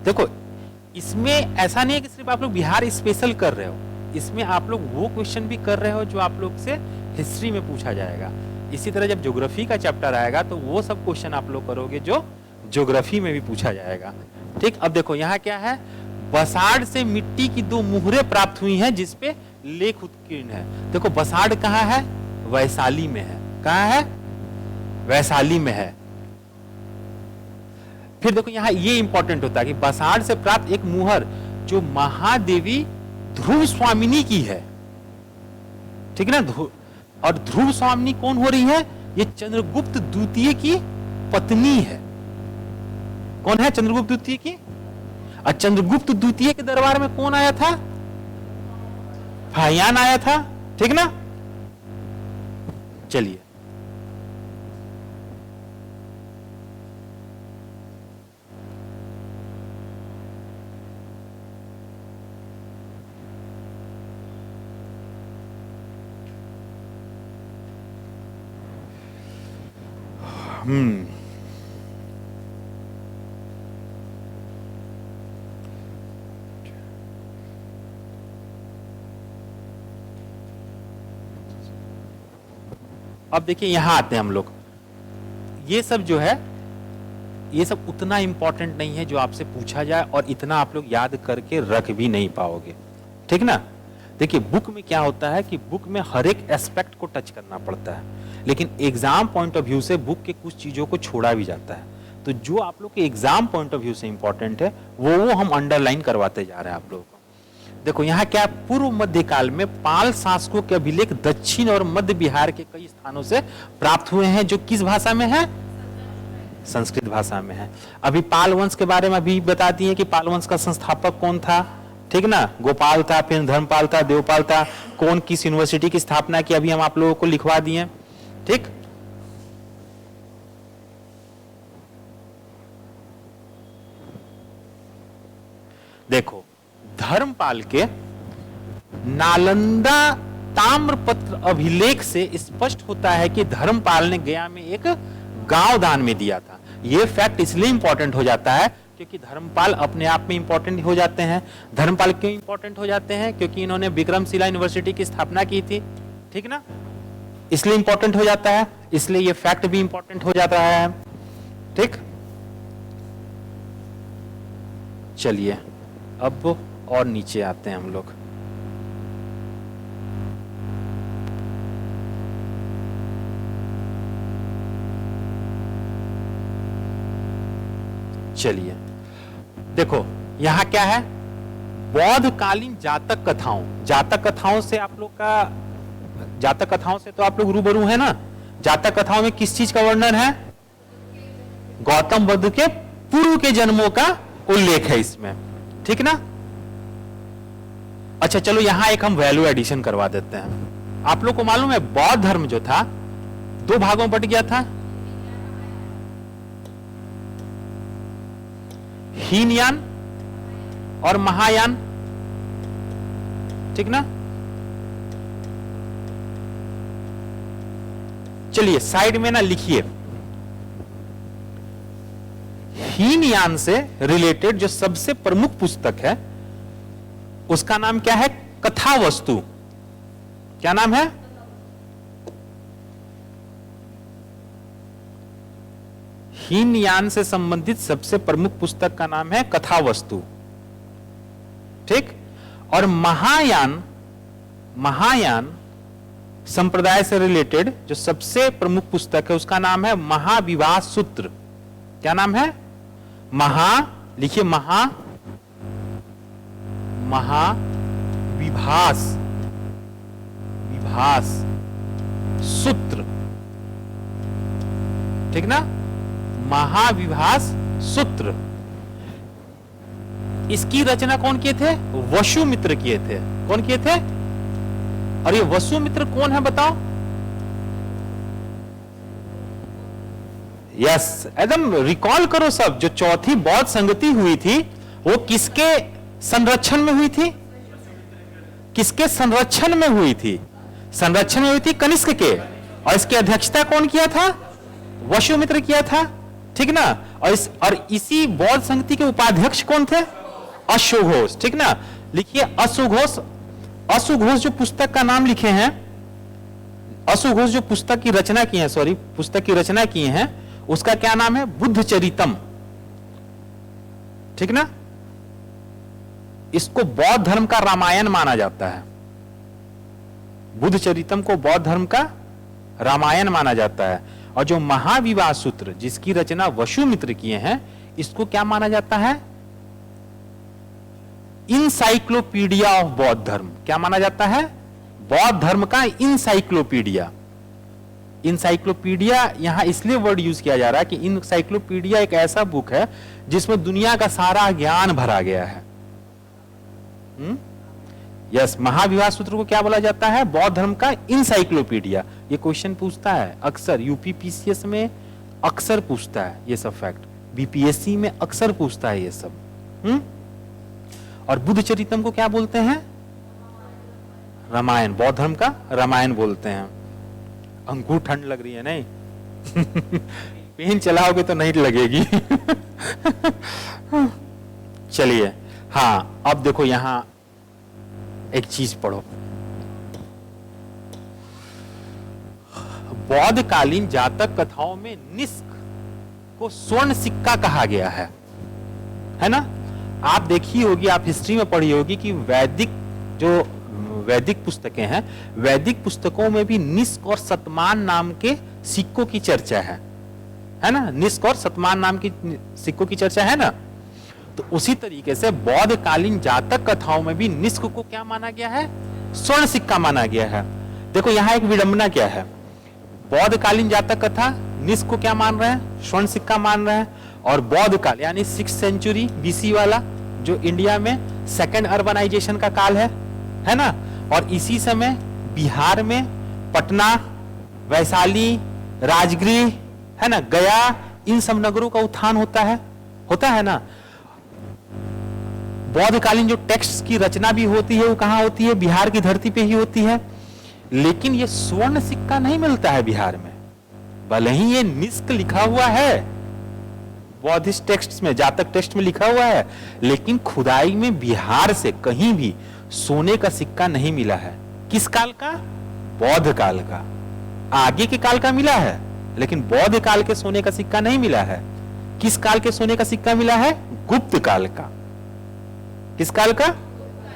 देखो, इसमें ऐसा नहीं है कि सिर्फ आप लोग बिहार स्पेशल कर रहे हो, इसमें आप लोग वो क्वेश्चन भी कर रहे हो जो आप लोग से हिस्ट्री में पूछा जाएगा। इसी तरह जब ज्योग्राफी का चैप्टर आएगा तो वो सब क्वेश्चन आप लोग करोगे जो ज्योग्राफी में भी पूछा जाएगा, ठीक। अब देखो यहाँ क्या है, बसाड़ से मिट्टी की 2 मुहरें प्राप्त हुई हैं जिसपे लेख उत्कीर्ण है। देखो बसाड़ कहाँ है? वैशाली में है। कहाँ है? वैशाली में है। फिर देखो यहाँ ये इंपॉर्टेंट होता है कि बसाड़ से प्राप्त एक मुहर जो महादेवी ध्रुव स्वामिनी की है, ठीक है ना। और ध्रुव स्वामिनी कौन हो रही है? ये चंद्रगुप्त द्वितीय की पत्नी है। कौन है चंद्रगुप्त द्वितीय की? और चंद्रगुप्त द्वितीय के दरबार में कौन आया था? फाहियान आया था, ठीक ना। चलिए, अब देखिए यहां आते हैं हम लोग। ये सब जो है, ये सब उतना इंपॉर्टेंट नहीं है जो आपसे पूछा जाए, और इतना आप लोग याद करके रख भी नहीं पाओगे, ठीक ना। देखिए बुक में क्या होता है कि बुक में हर एक एस्पेक्ट को टच करना पड़ता है, लेकिन एग्जाम पॉइंट ऑफ व्यू से बुक के कुछ चीजों को छोड़ा भी जाता है। तो जो आप लोग के एग्जाम पॉइंट ऑफ व्यू से इंपॉर्टेंट है वो हम अंडरलाइन करवाते जा रहे हैं आप लोगों को। देखो यहाँ क्या, पूर्व मध्य काल में पाल शासकों के अभिलेख दक्षिण और मध्य बिहार के कई स्थानों से प्राप्त हुए हैं, जो किस भाषा में है? संस्कृत भाषा में है। अभी पाल वंश के बारे में अभी बता दिए कि पाल वंश का संस्थापक कौन था, ठीक ना। गोपाल था, फिर धर्मपाल था, देवपाल था। कौन किस यूनिवर्सिटी की स्थापना की अभी हम आप लोगों को लिखवा दिए, ठीक। देखो धर्मपाल के नालंदा ताम्रपत्र अभिलेख से स्पष्ट होता है कि धर्मपाल ने गया में एक गांव दान में दिया था। यह फैक्ट इसलिए इंपॉर्टेंट हो जाता है क्योंकि धर्मपाल अपने आप में इंपॉर्टेंट हो जाते हैं। धर्मपाल क्यों इंपॉर्टेंट हो जाते हैं? क्योंकि इन्होंने विक्रमशिला यूनिवर्सिटी की स्थापना की थी, ठीक ना, इसलिए इंपॉर्टेंट हो जाता है। इसलिए यह फैक्ट भी इंपॉर्टेंट हो जाता है, ठीक। चलिए अब और नीचे आते हैं हम लोग। चलिए देखो यहां क्या है, बौद्ध कालीन जातक कथाओं, जातक कथाओं से आप लोग का, जातक कथाओं से तो आप लोग रूबरू है ना। जातक कथाओं में किस चीज का वर्णन है, गौतम बुद्ध के पूर्व के जन्मों का उल्लेख है इसमें, ठीक ना। अच्छा चलो यहां एक हम वैल्यू एडिशन करवा देते हैं। आप लोग को मालूम है बौद्ध धर्म जो था दो भागों में बट गया था, हीनयान और महायान, ठीक ना। चलिए साइड में ना लिखिए, हीनयान से रिलेटेड जो सबसे प्रमुख पुस्तक है उसका नाम क्या है, कथावस्तु। क्या नाम है, हीनयान से संबंधित सबसे प्रमुख पुस्तक का नाम है कथावस्तु, ठीक। और महायान, महायान संप्रदाय से रिलेटेड जो सबसे प्रमुख पुस्तक है उसका नाम है महाविवाह सूत्र। क्या नाम है, लिखिए महाविभास सूत्र, ठीक ना, महाविभास सूत्र। इसकी रचना कौन किए थे, वसुमित्र किए थे। कौन किए थे, और ये वसुमित्र कौन है बताओ। यस एकदम रिकॉल करो सब, जो चौथी बौद्ध संगति हुई थी वो किसके संरक्षण में हुई थी, किसके संरक्षण में हुई थी, संरक्षण में हुई थी कनिष्क के, और इसकी अध्यक्षता कौन किया था, वसुमित्र किया था, ठीक ना। और इसी बौद्ध संगति के उपाध्यक्ष कौन थे, अश्वघोष, ठीक ना। लिखिए अश्वघोष, अश्वघोष जो पुस्तक का नाम लिखे हैं, अश्वघोष जो पुस्तक की रचना की है, सॉरी पुस्तक की रचना की है, उसका क्या नाम है, बुद्ध चरितम, ठीक ना। इसको बौद्ध धर्म का रामायण माना जाता है, बुद्ध चरितम को बौद्ध धर्म का रामायण माना जाता है। और जो महाविवाह सूत्र जिसकी रचना वसुमित्र किए हैं, इसको क्या माना जाता है, इंसाइक्लोपीडिया ऑफ बौद्ध धर्म। क्या माना जाता है, बौद्ध धर्म का इंसाइक्लोपीडिया। इंसाइक्लोपीडिया यहां इसलिए वर्ड यूज किया जा रहा है कि इंसाइक्लोपीडिया एक ऐसा बुक है जिसमें दुनिया का सारा ज्ञान भरा गया है। यस, महाविवाह सूत्र को क्या बोला जाता है, बौद्ध धर्म का इंसाइक्लोपीडिया। ये क्वेश्चन पूछता है अक्सर, यूपीपीसीएस में अक्सर पूछता है ये सब फैक्ट, बीपीएससी में अक्सर पूछता है ये सब। और बुद्ध चरितम को क्या बोलते हैं, रामायण, बौद्ध धर्म का रामायण बोलते हैं। अंकुर ठंड लग रही है नहीं पेन चलाओगे तो नहीं लगेगी चलिए हाँ, अब देखो यहां एक चीज पढ़ो, बौद्ध कालीन जातक कथाओं में निष्क को स्वर्ण सिक्का कहा गया है ना। आप देखी होगी, आप हिस्ट्री में पढ़ी होगी कि वैदिक पुस्तकें हैं, वैदिक पुस्तकों में भी निष्क और शतमान नाम के सिक्कों की चर्चा है ना। निष्क और शतमान नाम की सिक्कों की चर्चा है ना। तो उसी तरीके से बौद्ध कालीन जातक कथाओं में भी निष्क को क्या माना गया है, स्वर्ण सिक्का माना गया है। देखो यहां एक विडंबना क्या है, बौद्ध कालीन जातक कथा निष्क को क्या मान रहे हैं, स्वर्ण सिक्का मान रहे हैं। और बौद्ध काल यानी 6th सेंचुरी बीसी वाला जो इंडिया में सेकेंड अर्बनाइजेशन का काल है ना। और इसी समय बिहार में पटना, वैशाली, राजगृह है ना, गया, इन सब नगरों का उत्थान होता है ना। बौद्ध कालीन जो टेक्स्ट की रचना भी होती है वो कहां होती है, बिहार की धरती पे ही होती है। लेकिन ये स्वर्ण सिक्का नहीं मिलता है बिहार में, भले ही ये निष्क लिखा हुआ है बौद्धिस्ट टेक्स्ट में, जातक टेक्स्ट में लिखा हुआ है, लेकिन खुदाई में बिहार से कहीं भी सोने का सिक्का नहीं मिला है। किस काल का, बौद्ध काल का। आगे के काल का मिला है लेकिन बौद्ध काल के सोने का सिक्का नहीं मिला है। किस काल के सोने का सिक्का मिला है, गुप्त काल का। किस काल का,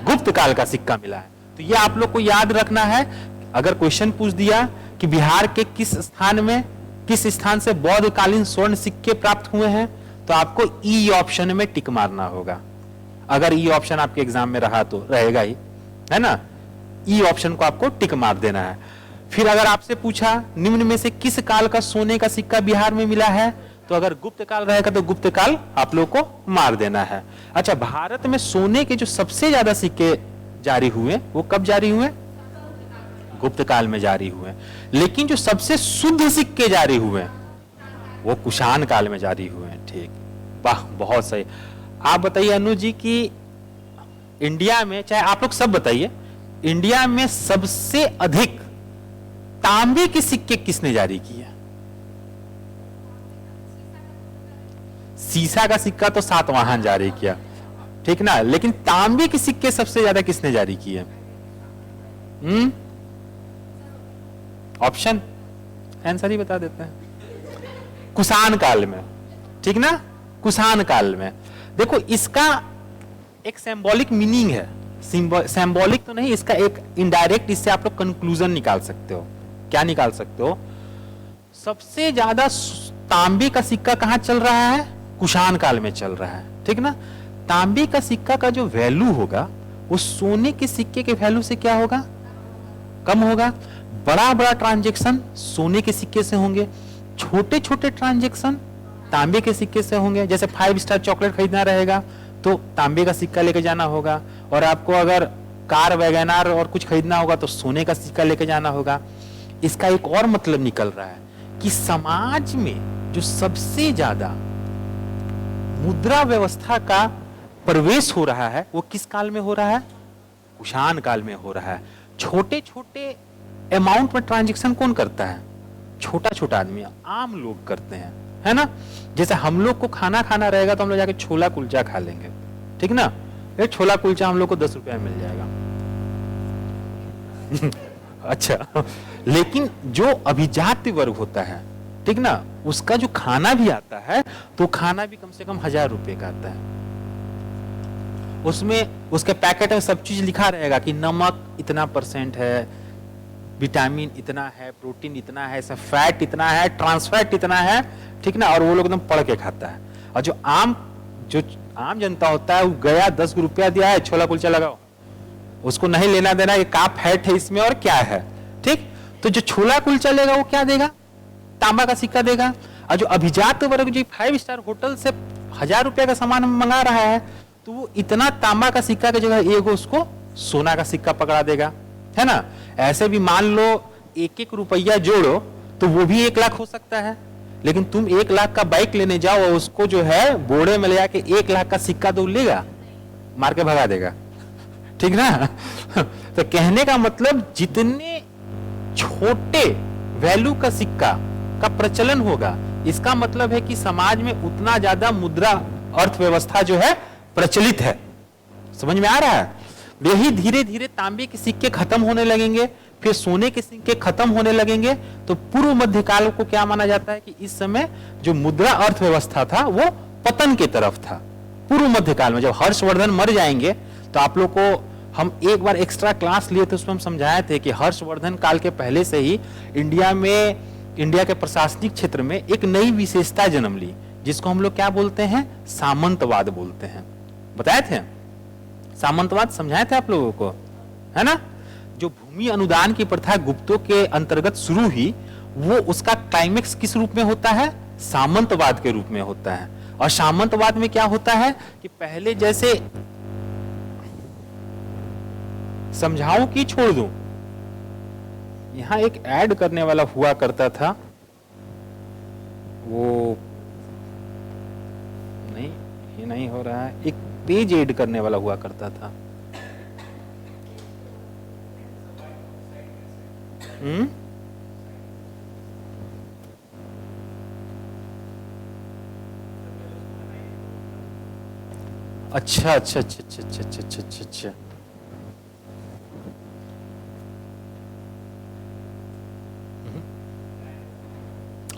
गुप्त काल का सिक्का मिला है। तो ये आप लोग को याद रखना है। अगर क्वेश्चन पूछ दिया कि बिहार के किस स्थान से बौद्ध कालीन स्वर्ण सिक्के प्राप्त हुए हैं, तो आपको ई ऑप्शन में टिक मारना होगा। अगर ई ऑप्शन आपके एग्जाम में रहा तो रहेगा ही, है ना। ई ऑप्शन को आपको टिक मार देना है। फिर अगर आपसे पूछा निम्न में से किस काल का सोने का सिक्का बिहार में मिला है, तो अगर गुप्त काल रहेगा तो गुप्त काल आप लोग को मार देना है। अच्छा, भारत में सोने के जो सबसे ज्यादा सिक्के जारी हुए वो कब जारी हुए? गुप्त काल में जारी हुए। लेकिन जो सबसे शुद्ध सिक्के जारी हुए वो कुषाण काल में जारी हुए। ठीक, वाह, बहुत सही। आप बताइए अनुज जी कि इंडिया में, चाहे आप लोग सब बताइए, इंडिया में सबसे अधिक तांबे के सिक्के किसने जारी किए? सीसा का सिक्का तो सातवाहन जारी किया, ठीक ना, लेकिन तांबे के सिक्के सबसे ज्यादा किसने जारी किए? ऑप्शन आंसर ही बता देते हैं। कुषाण काल में, ठीक ना, कुषाण काल में। देखो इसका एक सिंबॉलिक मीनिंग है, सिंबॉलिक तो नहीं, इसका एक इनडायरेक्ट, इससे आप लोग कंक्लूजन निकाल सकते हो। क्या निकाल सकते हो? सबसे ज्यादा तांबे का सिक्का कहां चल रहा है? कुषाण काल में चल रहा है, ठीक ना। तांबे का सिक्का का जो वैल्यू होगा वो सोने के सिक्के के वैल्यू से क्या होगा? कम होगा। बड़ा बड़ा ट्रांजैक्शन सोने के सिक्के से होंगे, छोटे छोटे ट्रांजैक्शन तांबे के सिक्के से होंगे। जैसे 5 स्टार चॉकलेट खरीदना रहेगा तो तांबे का सिक्का लेके जाना होगा, और आपको अगर कार वैगनार और कुछ खरीदना होगा तो सोने का सिक्का लेके जाना होगा। इसका एक और मतलब निकल रहा है कि समाज में जो सबसे ज्यादा मुद्रा व्यवस्था का प्रवेश हो रहा है वो किस काल में हो रहा है? कुषाण काल में हो रहा है। छोटे छोटे अमाउंट में ट्रांजैक्शन कौन करता है? छोटा छोटा आदमी, आम लोग करते हैं, है ना। जैसे हम लोग को खाना खाना रहेगा तो हम लोग जाके छोला कुलचा खा लेंगे, ठीक ना। ये छोला कुलचा हम लोग को 10 रुपया में मिल जाएगा। अच्छा, लेकिन जो अभिजात वर्ग होता है, ठीक ना, उसका जो खाना भी आता है तो खाना भी कम से कम 1000 रुपए का आता है। उसमें उसके पैकेट में सब चीज लिखा रहेगा कि नमक इतना % है, विटामिन इतना है, प्रोटीन इतना है, इसमें फैट इतना है, ट्रांसफैट इतना है, ठीक ना। और वो लोग एकदम पढ़ के खाता है। और जो आम जनता होता है वो गया 10 रुपया दिया है, छोला कुलचा लगाओ, उसको नहीं लेना देना ये का फैट है इसमें और क्या है, ठीक। तो जो छोला कुलचा लेगा वो क्या देगा? तांबा का सिक्का देगा। और जो अभिजात वर्ग जो 5 स्टार होटल से 1000 रुपया का सामान मंगा रहा है तो वो इतना तांबा का सिक्का की जगह एक उसको सोना का सिक्का पकड़ा देगा, है ना। ऐसे भी मान लो 1-1 रुपया जोड़ो तो वो भी 1 लाख हो सकता है। लेकिन तुम 1 लाख का बाइक लेने जाओ और उसको जो है बोड़े में ले जाके 1 लाख का सिक्का तो लेगा, मार के भगा देगा, ठीक ना। तो कहने का मतलब जितने छोटे वैल्यू का सिक्का का प्रचलन होगा, इसका मतलब है कि समाज में उतना ज्यादा मुद्रा अर्थव्यवस्था जो है प्रचलित है। समझ में आ रहा है? यही धीरे धीरे तांबे के सिक्के खत्म होने लगेंगे, फिर सोने के सिक्के खत्म होने लगेंगे, तो पूर्व मध्यकाल को क्या माना जाता है कि इस समय जो मुद्रा अर्थव्यवस्था था वो पतन की तरफ था। पूर्व मध्यकाल में जब हर्षवर्धन मर जाएंगे, तो आप लोग को हम एक बार एक्स्ट्रा क्लास लिए थे, उसमें हम समझाए थे कि हर्षवर्धन काल के पहले से ही इंडिया के प्रशासनिक क्षेत्र में एक नई विशेषता जन्म ली, जिसको हम लोग क्या बोलते हैं? सामंतवाद बोलते हैं। बताए थे सामंतवाद, समझाए थे आप लोगों को, है ना। जो भूमि अनुदान की प्रथा गुप्तों के अंतर्गत शुरू हुई, वो उसका क्लाइमेक्स किस रूप में होता है? सामंतवाद के रूप में होता है। और सामंतवाद में क्या होता है कि पहले जैसे समझाऊं कि छोड़ दूं, यहां एक ऐड करने वाला हुआ करता था, वो नहीं, ये नहीं हो रहा है। एक पेज ऐड करने वाला हुआ करता था। अच्छा अच्छा अच्छा अच्छा अच्छा अच्छा अच्छा अच्छा।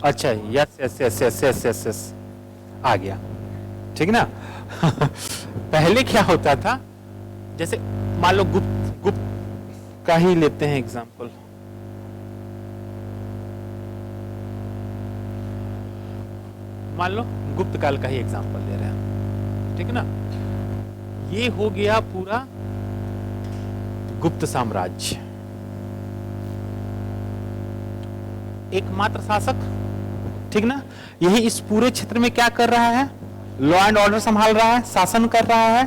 अच्छा, yes yes yes yes yes yes yes, आ गया, ठीक ना। पहले क्या होता था, जैसे मान लो गुप्त का ही लेते हैं एग्जांपल। मान लो गुप्त काल का ही एग्जांपल ले रहे हैं, ठीक है ना। ये हो गया पूरा गुप्त साम्राज्य, एकमात्र शासक, ठीक ना। यही इस पूरे क्षेत्र में क्या कर रहा है, लॉ एंड ऑर्डर संभाल रहा है, शासन कर रहा है,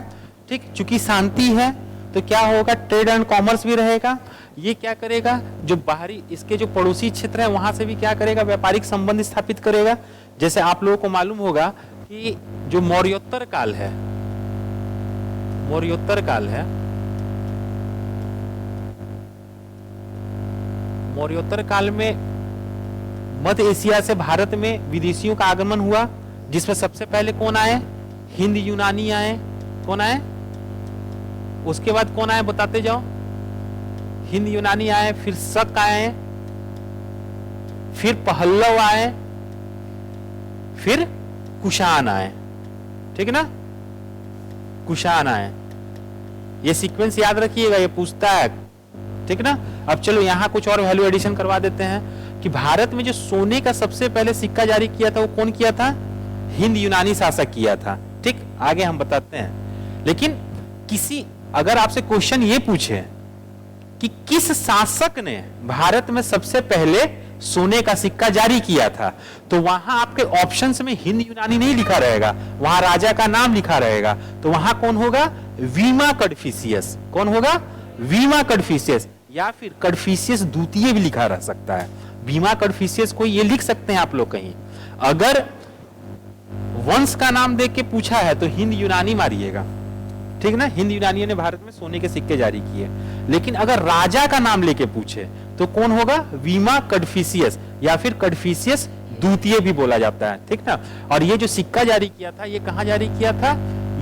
ठीक। चूंकि शांति है तो क्या होगा, ट्रेड एंड कॉमर्स भी रहेगा। ये क्या करेगा, जो बाहरी इसके जो पड़ोसी क्षेत्र है वहां से भी क्या करेगा, व्यापारिक संबंध स्थापित करेगा। जैसे आप लोगों को मालूम होगा कि जो मौर्योत्तर काल है, मौर्योत्तर काल है, मौर्योत्तर काल में मध्य एशिया से भारत में विदेशियों का आगमन हुआ, जिसमें सबसे पहले कौन आए, हिंद यूनानी आए। कौन आए, उसके बाद कौन आए बताते जाओ। हिंद यूनानी आए, फिर शक आए, फिर पहल्लव आए, फिर कुषाण आए, ठीक है ना, कुषाण आए। ये सीक्वेंस याद रखिएगा, ये पूछता है, ठीक ना। अब चलो यहां कुछ और वैल्यू एडिशन करवा देते हैं कि भारत में जो सोने का सबसे पहले सिक्का जारी किया था वो कौन किया था, हिंद यूनानी शासक किया था, ठीक। आगे हम बताते हैं। लेकिन किसी अगर आपसे क्वेश्चन ये पूछे कि किस शासक ने भारत में सबसे पहले सोने का सिक्का जारी किया था, तो वहां आपके ऑप्शंस में हिंद यूनानी नहीं लिखा रहेगा, वहां राजा का नाम लिखा रहेगा। तो वहां कौन होगा, वीमा कड़फिसियस। कौन होगा, वीमा कड़फिसियस, या फिर कड़फिसियस द्वितीय भी लिखा रह सकता है। वीमा कड़फिसियस को ये लिख सकते हैं आप लोग कहीं। अगर वंश का नाम देख के पूछा है तो हिंद यूनानी मारिएगा, ठीक ना। हिंद यूनानियों ने भारत में सोने के सिक्के जारी किए। लेकिन अगर राजा का नाम लेके पूछे तो कौन होगा, वीमा कड़फिसियस, या फिर कड़फिसियस द्वितीय भी बोला जाता है, ठीक ना। और ये जो सिक्का जारी किया था ये कहां जारी किया था,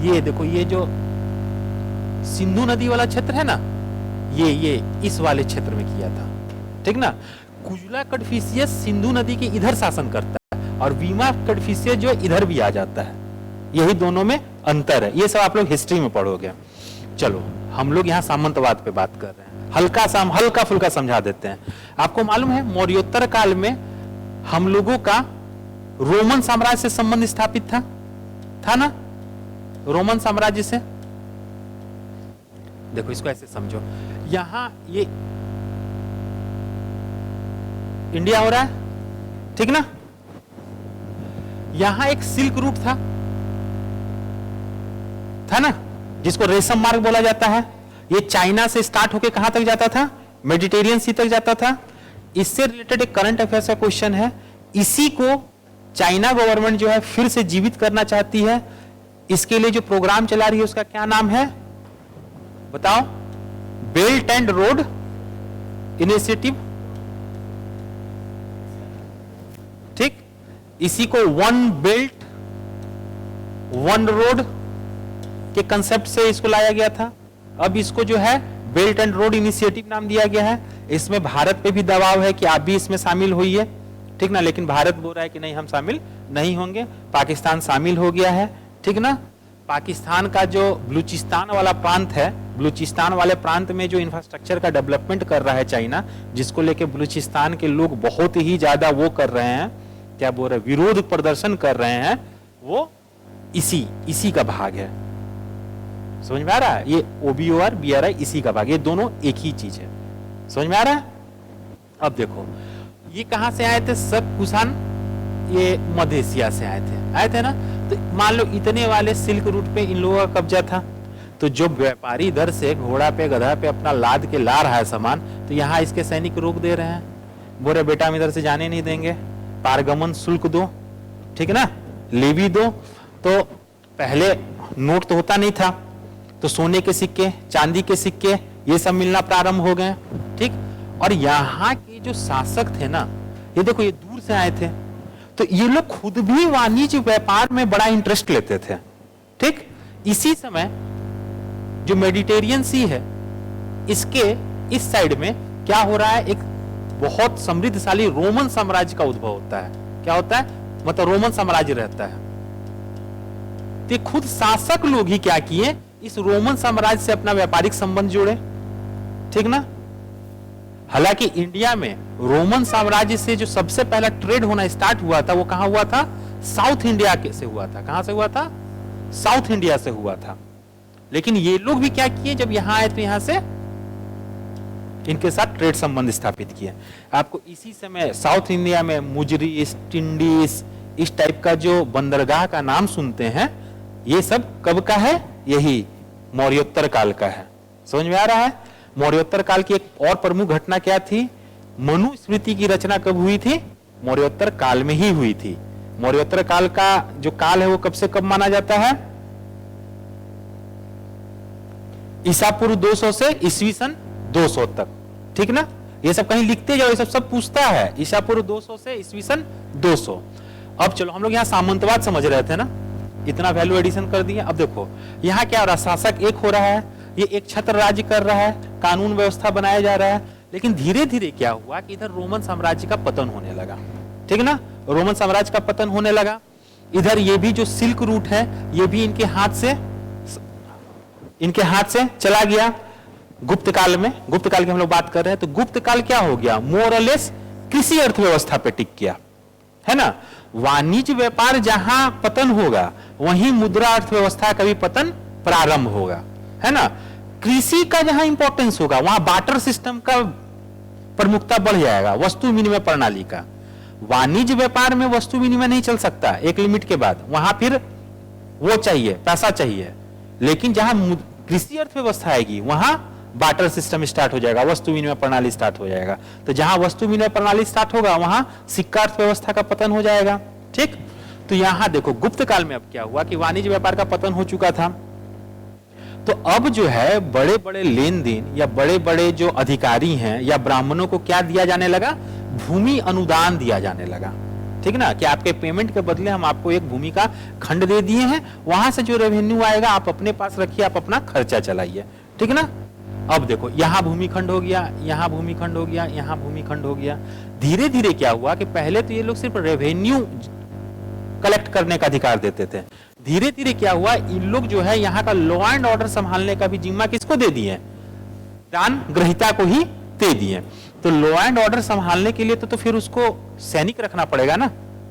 ये देखो, ये जो सिंधु नदी वाला क्षेत्र है ना, ये इस वाले क्षेत्र में किया था, ठीक ना। कुजुला कड़फिसियस सिंधु नदी के इधर शासन करता है और वीमा कड़फिसियस जो इधर भी आ जाता है। यही दोनों में अंतर है। ये सब आप लोग हिस्ट्री में पढ़ोगे। चलो हम लोग यहाँ सामंतवाद पे बात कर रहे हैं, हल्का फुल्का समझा देते हैं। आपको मालूम है मौर्योत्तर काल में हम लोगों का रोमन साम्राज्य से संबंध स्थापित था ना, रोमन साम्राज्य से। देखो इसको ऐसे समझो, यहां ये इंडिया हो रहा है, ठीक ना। यहां एक सिल्क रूट था ना, जिसको रेशम मार्ग बोला जाता है। ये चाइना से स्टार्ट होकर कहां तक जाता था, मेडिटेरियन सी तक जाता था। इससे रिलेटेड एक करंट अफेयर्स का क्वेश्चन है। इसी को चाइना गवर्नमेंट जो है फिर से जीवित करना चाहती है। इसके लिए जो प्रोग्राम चला रही है उसका क्या नाम है बताओ, बेल्ट एंड रोड इनिशिएटिव, ठीक। इसी को वन बेल्ट वन रोड के कंसेप्ट से इसको लाया गया था। अब इसको जो है बेल्ट एंड रोड इनिशिएटिव नाम दिया गया है। इसमें भारत पे भी दबाव है कि आप भी इसमें शामिल होइए, ठीक ना। लेकिन भारत बोल रहा है कि नहीं, हम शामिल नहीं होंगे। पाकिस्तान शामिल हो गया है, ठीक ना। पाकिस्तान का जो बलूचिस्तान वाला प्रांत है, बलूचिस्तान वाले प्रांत में जो इंफ्रास्ट्रक्चर का डेवलपमेंट कर रहा है चाइना, जिसको लेके बलूचिस्तान के लोग बहुत ही ज्यादा वो कर रहे हैं, क्या बोल रहे हैं, विरोध प्रदर्शन कर रहे हैं, वो इसी का भाग है। समझ में आ रहा है, ये OBOR BRI इसी का भाग, ये दोनों एक ही चीज है। समझ में आ रहा है। अब देखो ये कहां से आए थे, सब कुषाण, ये मध्य एशिया से आए थे ना। तो मान लो इतने वाले सिल्क रूट पे इन लोगों का कब्जा था। तो जो व्यापारी इधर से घोड़ा पे गधा पे अपना लाद के ला रहा है सामान, तो यहाँ इसके सैनिक रोक दे रहे हैं, बोल रहे बेटा हम इधर से जाने नहीं देंगे, पारगमन शुल्क दो, ठीक है ना, लेवी दो। तो पहले नोट तो होता नहीं था, तो सोने के सिक्के, चांदी के सिक्के, ये सब मिलना प्रारंभ हो गए, ठीक। और यहाँ के जो शासक थे ना, ये देखो ये दूर से आए थे, तो ये लोग खुद भी वाणिज्य व्यापार में बड़ा इंटरेस्ट लेते थे, ठीक। इसी समय जो मेडिटेरियन सी है, इसके इस साइड में क्या हो रहा है, एक बहुत समृद्धशाली रोमन साम्राज्य का उद्भव होता है। क्या होता है, मतलब रोमन साम्राज्य रहता है। तो खुद शासक लोग ही क्या किए, इस रोमन साम्राज्य से अपना व्यापारिक संबंध जोड़े, ठीक ना। हालांकि इंडिया में रोमन साम्राज्य से जो सबसे पहला ट्रेड होना स्टार्ट हुआ था वो कहां हुआ था, साउथ इंडिया से हुआ था। कहां से हुआ था? साउथ इंडिया से हुआ था। लेकिन ये लोग भी क्या किए, जब यहां आए तो यहां से इनके साथ ट्रेड संबंध स्थापित किए। आपको इसी समय साउथ इंडिया में मुजरी, ईस्ट इंडीज, इस टाइप का जो बंदरगाह का नाम सुनते हैं, ये सब कब का है? यही मौर्योत्तर काल का है। समझ में आ रहा है? मौर्योत्तर काल की एक और प्रमुख घटना क्या थी? मनुस्मृति की रचना कब हुई थी? मौर्योत्तर काल में ही हुई थी। मौर्योत्तर काल का जो काल है वो कब से कब माना जाता है? ईसा पूर्व 200 से ईस्वी सन 200 तक। ठीक ना? ये सब कहीं लिखते जाओ, ये सब पूछता है। ईसा पूर्व 200 से ईस्वी सन 200। अब चलो, हम लोग यहाँ सामंतवाद समझ रहे थे ना, इतना वैल्यू एडिशन कर दिया। अब देखो यहाँ क्या हो रहा है, शासक एक हो रहा है, ये एक छत्र राज्य कर रहा है, कानून व्यवस्था बनाया जा रहा है। लेकिन धीरे धीरे क्या हुआ कि इधर रोमन साम्राज्य का पतन होने लगा। ठीक ना? रोमन साम्राज्य का पतन होने लगा। इधर ये भी जो सिल्क रूट है, ये भी इनके हाथ से चला गया। गुप्त काल में, गुप्त काल की हम लोग बात कर रहे हैं, तो गुप्त काल क्या हो गया? मोर और लेस कृषि अर्थव्यवस्था पे टिक गया, है ना? वाणिज्य व्यापार जहां पतन होगा, वहीं मुद्रा अर्थव्यवस्था का भी पतन प्रारंभ होगा, है ना? कृषि का जहां इंपॉर्टेंस होगा, वहां बार्टर सिस्टम का प्रमुखता बढ़ जाएगा, वस्तु विनिमय प्रणाली का। वाणिज्य व्यापार में वस्तु विनिमय नहीं चल सकता एक लिमिट के बाद, वहां फिर वो चाहिए, पैसा चाहिए। लेकिन जहां कृषि अर्थव्यवस्था आएगी, वहां बार्टर सिस्टम स्टार्ट हो जाएगा, वस्तु विनिमय प्रणाली स्टार्ट हो जाएगा। तो जहां वस्तु विनिमय प्रणाली स्टार्ट होगा, वहां सिक्का अर्थव्यवस्था का पतन हो जाएगा। ठीक? तो यहां देखो गुप्त काल में अब क्या हुआ कि वाणिज्य व्यापार का पतन हो चुका था। तो अब जो है बड़े बड़े लेन देन या बड़े बड़े जो अधिकारी हैं या ब्राह्मणों को क्या दिया जाने लगा? भूमि अनुदान दिया जाने लगा। ठीक ना? कि आपके पेमेंट के बदले हम आपको एक भूमि का खंड दे दिए हैं, वहां से जो रेवेन्यू आएगा आप अपने पास रखिए, आप अपना खर्चा चलाइए। ठीक ना? अब देखो यहां भूमिखंड हो गया, यहां भूमिखंड हो गया, यहां भूमिखंड हो गया। धीरे धीरे क्या हुआ कि पहले तो ये लोग सिर्फ रेवेन्यू कलेक्ट करने का अधिकार देते थे। धीरे धीरे क्या हुआ, इन लोग जो है यहाँ का लॉ एंड ऑर्डर संभालने का भी जिम्मा किसको दे दिए? दान ग्रहिता को ही दे दिए। तो लॉ एंड ऑर्डर संभालने के लिए तो फिर उसको सैनिक रखना पड़ेगा ना,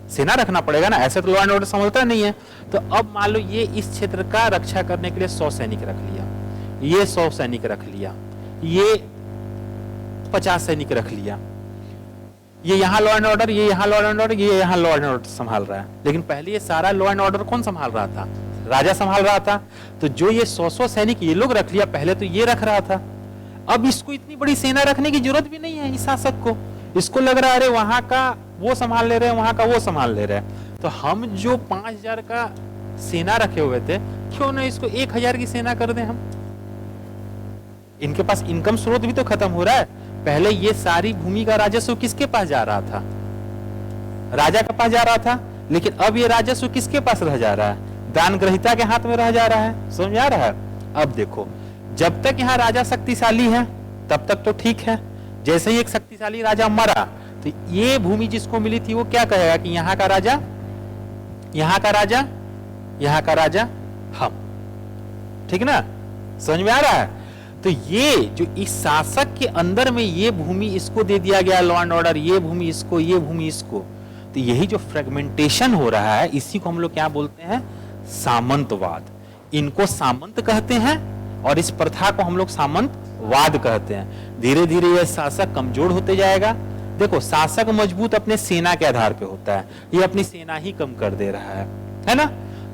सेना रखना पड़ेगा ना, ऐसे तो लॉ एंड ऑर्डर संभालता नहीं है। तो अब मान लो ये इस क्षेत्र का रक्षा करने के लिए 100 सैनिक रख लिया, ये 100 सैनिक रख लिया, ये 50 सैनिक रख लिया, ये यहाँ लॉ एंड ऑर्डर, ये यहाँ लॉ एंड ऑर्डर, ये यहाँ लॉ एंड ऑर्डर संभाल रहा है। लेकिन पहले ये सारा लॉ एंड ऑर्डर कौन संभाल रहा था? राजा संभाल रहा था। तो जो ये 100 सैनिक ये लोग रख लिया, पहले तो ये रख रहा था। अब इसको इतनी बड़ी सेना रखने की जरूरत भी नहीं है इस शासक को। इसको लग रहा है अरे वहां का वो संभाल ले रहे हैं, वहां का वो संभाल ले रहे हैं, तो हम जो 5000 का सेना रखे हुए थे, क्यों ना इसको 1000 की सेना कर दें हम। इनके पास इनकम स्रोत भी तो खत्म हो रहा है। पहले ये सारी भूमि का राजस्व किसके पास जा रहा था? राजा के पास जा रहा था। लेकिन अब ये राजस्व किसके पास रह जा रहा है? दान ग्रहिता के हाथ में रह जा रहा है। समझ आ रहा है? अब देखो, जब तक यहाँ राजा शक्तिशाली है तब तक तो ठीक है। जैसे ही एक शक्तिशाली राजा मरा, तो ये भूमि जिसको मिली थी वो क्या कहेगा कि यहाँ का राजा, यहाँ का राजा, यहाँ का राजा हम। ठीक ना? समझ में आ रहा है? तो ये जो इस शासक के अंदर में ये भूमि इसको दे दिया गया, लॉ एंड ऑर्डर, ये भूमि इसको, ये भूमि इसको। तो यही जो फ्रेगमेंटेशन हो रहा है, इसी को हम लोग क्या बोलते हैं? सामंतवाद। इनको सामंत कहते हैं और इस प्रथा को हम लोग सामंतवाद कहते हैं। धीरे धीरे यह शासक कमजोर होते जाएगा। देखो, शासक मजबूत अपने सेना के आधार पे होता है, ये अपनी सेना ही कम कर दे रहा है ना?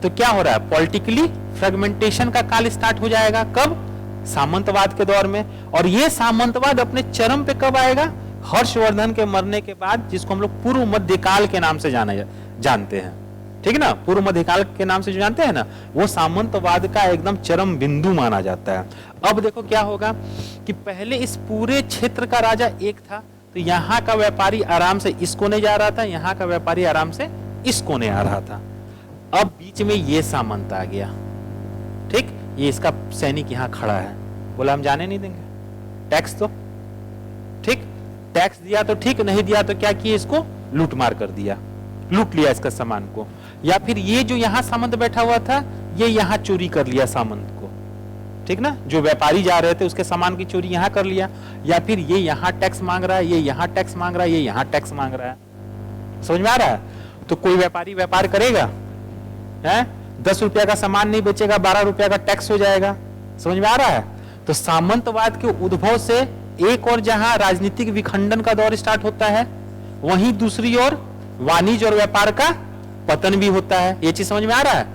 तो क्या हो रहा है? पॉलिटिकली फ्रेगमेंटेशन का काल स्टार्ट हो जाएगा। कब? सामंतवाद के दौर में। और ये सामंतवाद अपने चरम पे कब आएगा? हर्षवर्धन के मरने के बाद, जिसको हम लोग पूर्व मध्यकाल के नाम से जानते हैं। ठीक ना? पूर्व मध्यकाल के नाम से जो जानते हैं ना, वो सामंतवाद का एकदम चरम बिंदु माना जाता है। अब देखो क्या होगा कि पहले इस पूरे क्षेत्र का राजा एक था, तो यहाँ का व्यापारी आराम से इस कोने जा रहा था, यहाँ का व्यापारी आराम से इस कोने आ रहा था। अब बीच में ये सामंत आ गया। ठीक? ये इसका सैनिक यहाँ खड़ा है, बोला हम जाने नहीं देंगे, टैक्स दो। ठीक? टैक्स दिया तो ठीक, नहीं दिया तो क्या किया? इसको लूट मार कर दिया, लूट लिया इसका सामान को। या फिर ये जो यहाँ सामंत बैठा हुआ था, ये यहाँ चोरी कर लिया सामंत को। ठीक ना? जो व्यापारी जा रहे थे उसके सामान की चोरी यहाँ कर लिया। या फिर ये यहाँ टैक्स मांग रहा है, ये यहाँ टैक्स मांग रहा है, ये यहाँ टैक्स मांग रहा है। समझ में आ रहा है? तो कोई व्यापारी व्यापार करेगा? है 10 रुपया का सामान नहीं बेचेगा, 12 रुपया का टैक्स हो जाएगा। समझ में आ रहा है? तो सामंतवाद के उद्भव से एक और जहां राजनीतिक विखंडन का दौर स्टार्ट होता है, वहीं दूसरी ओर वाणिज्य और व्यापार का पतन भी होता है। यह चीज समझ में आ रहा है?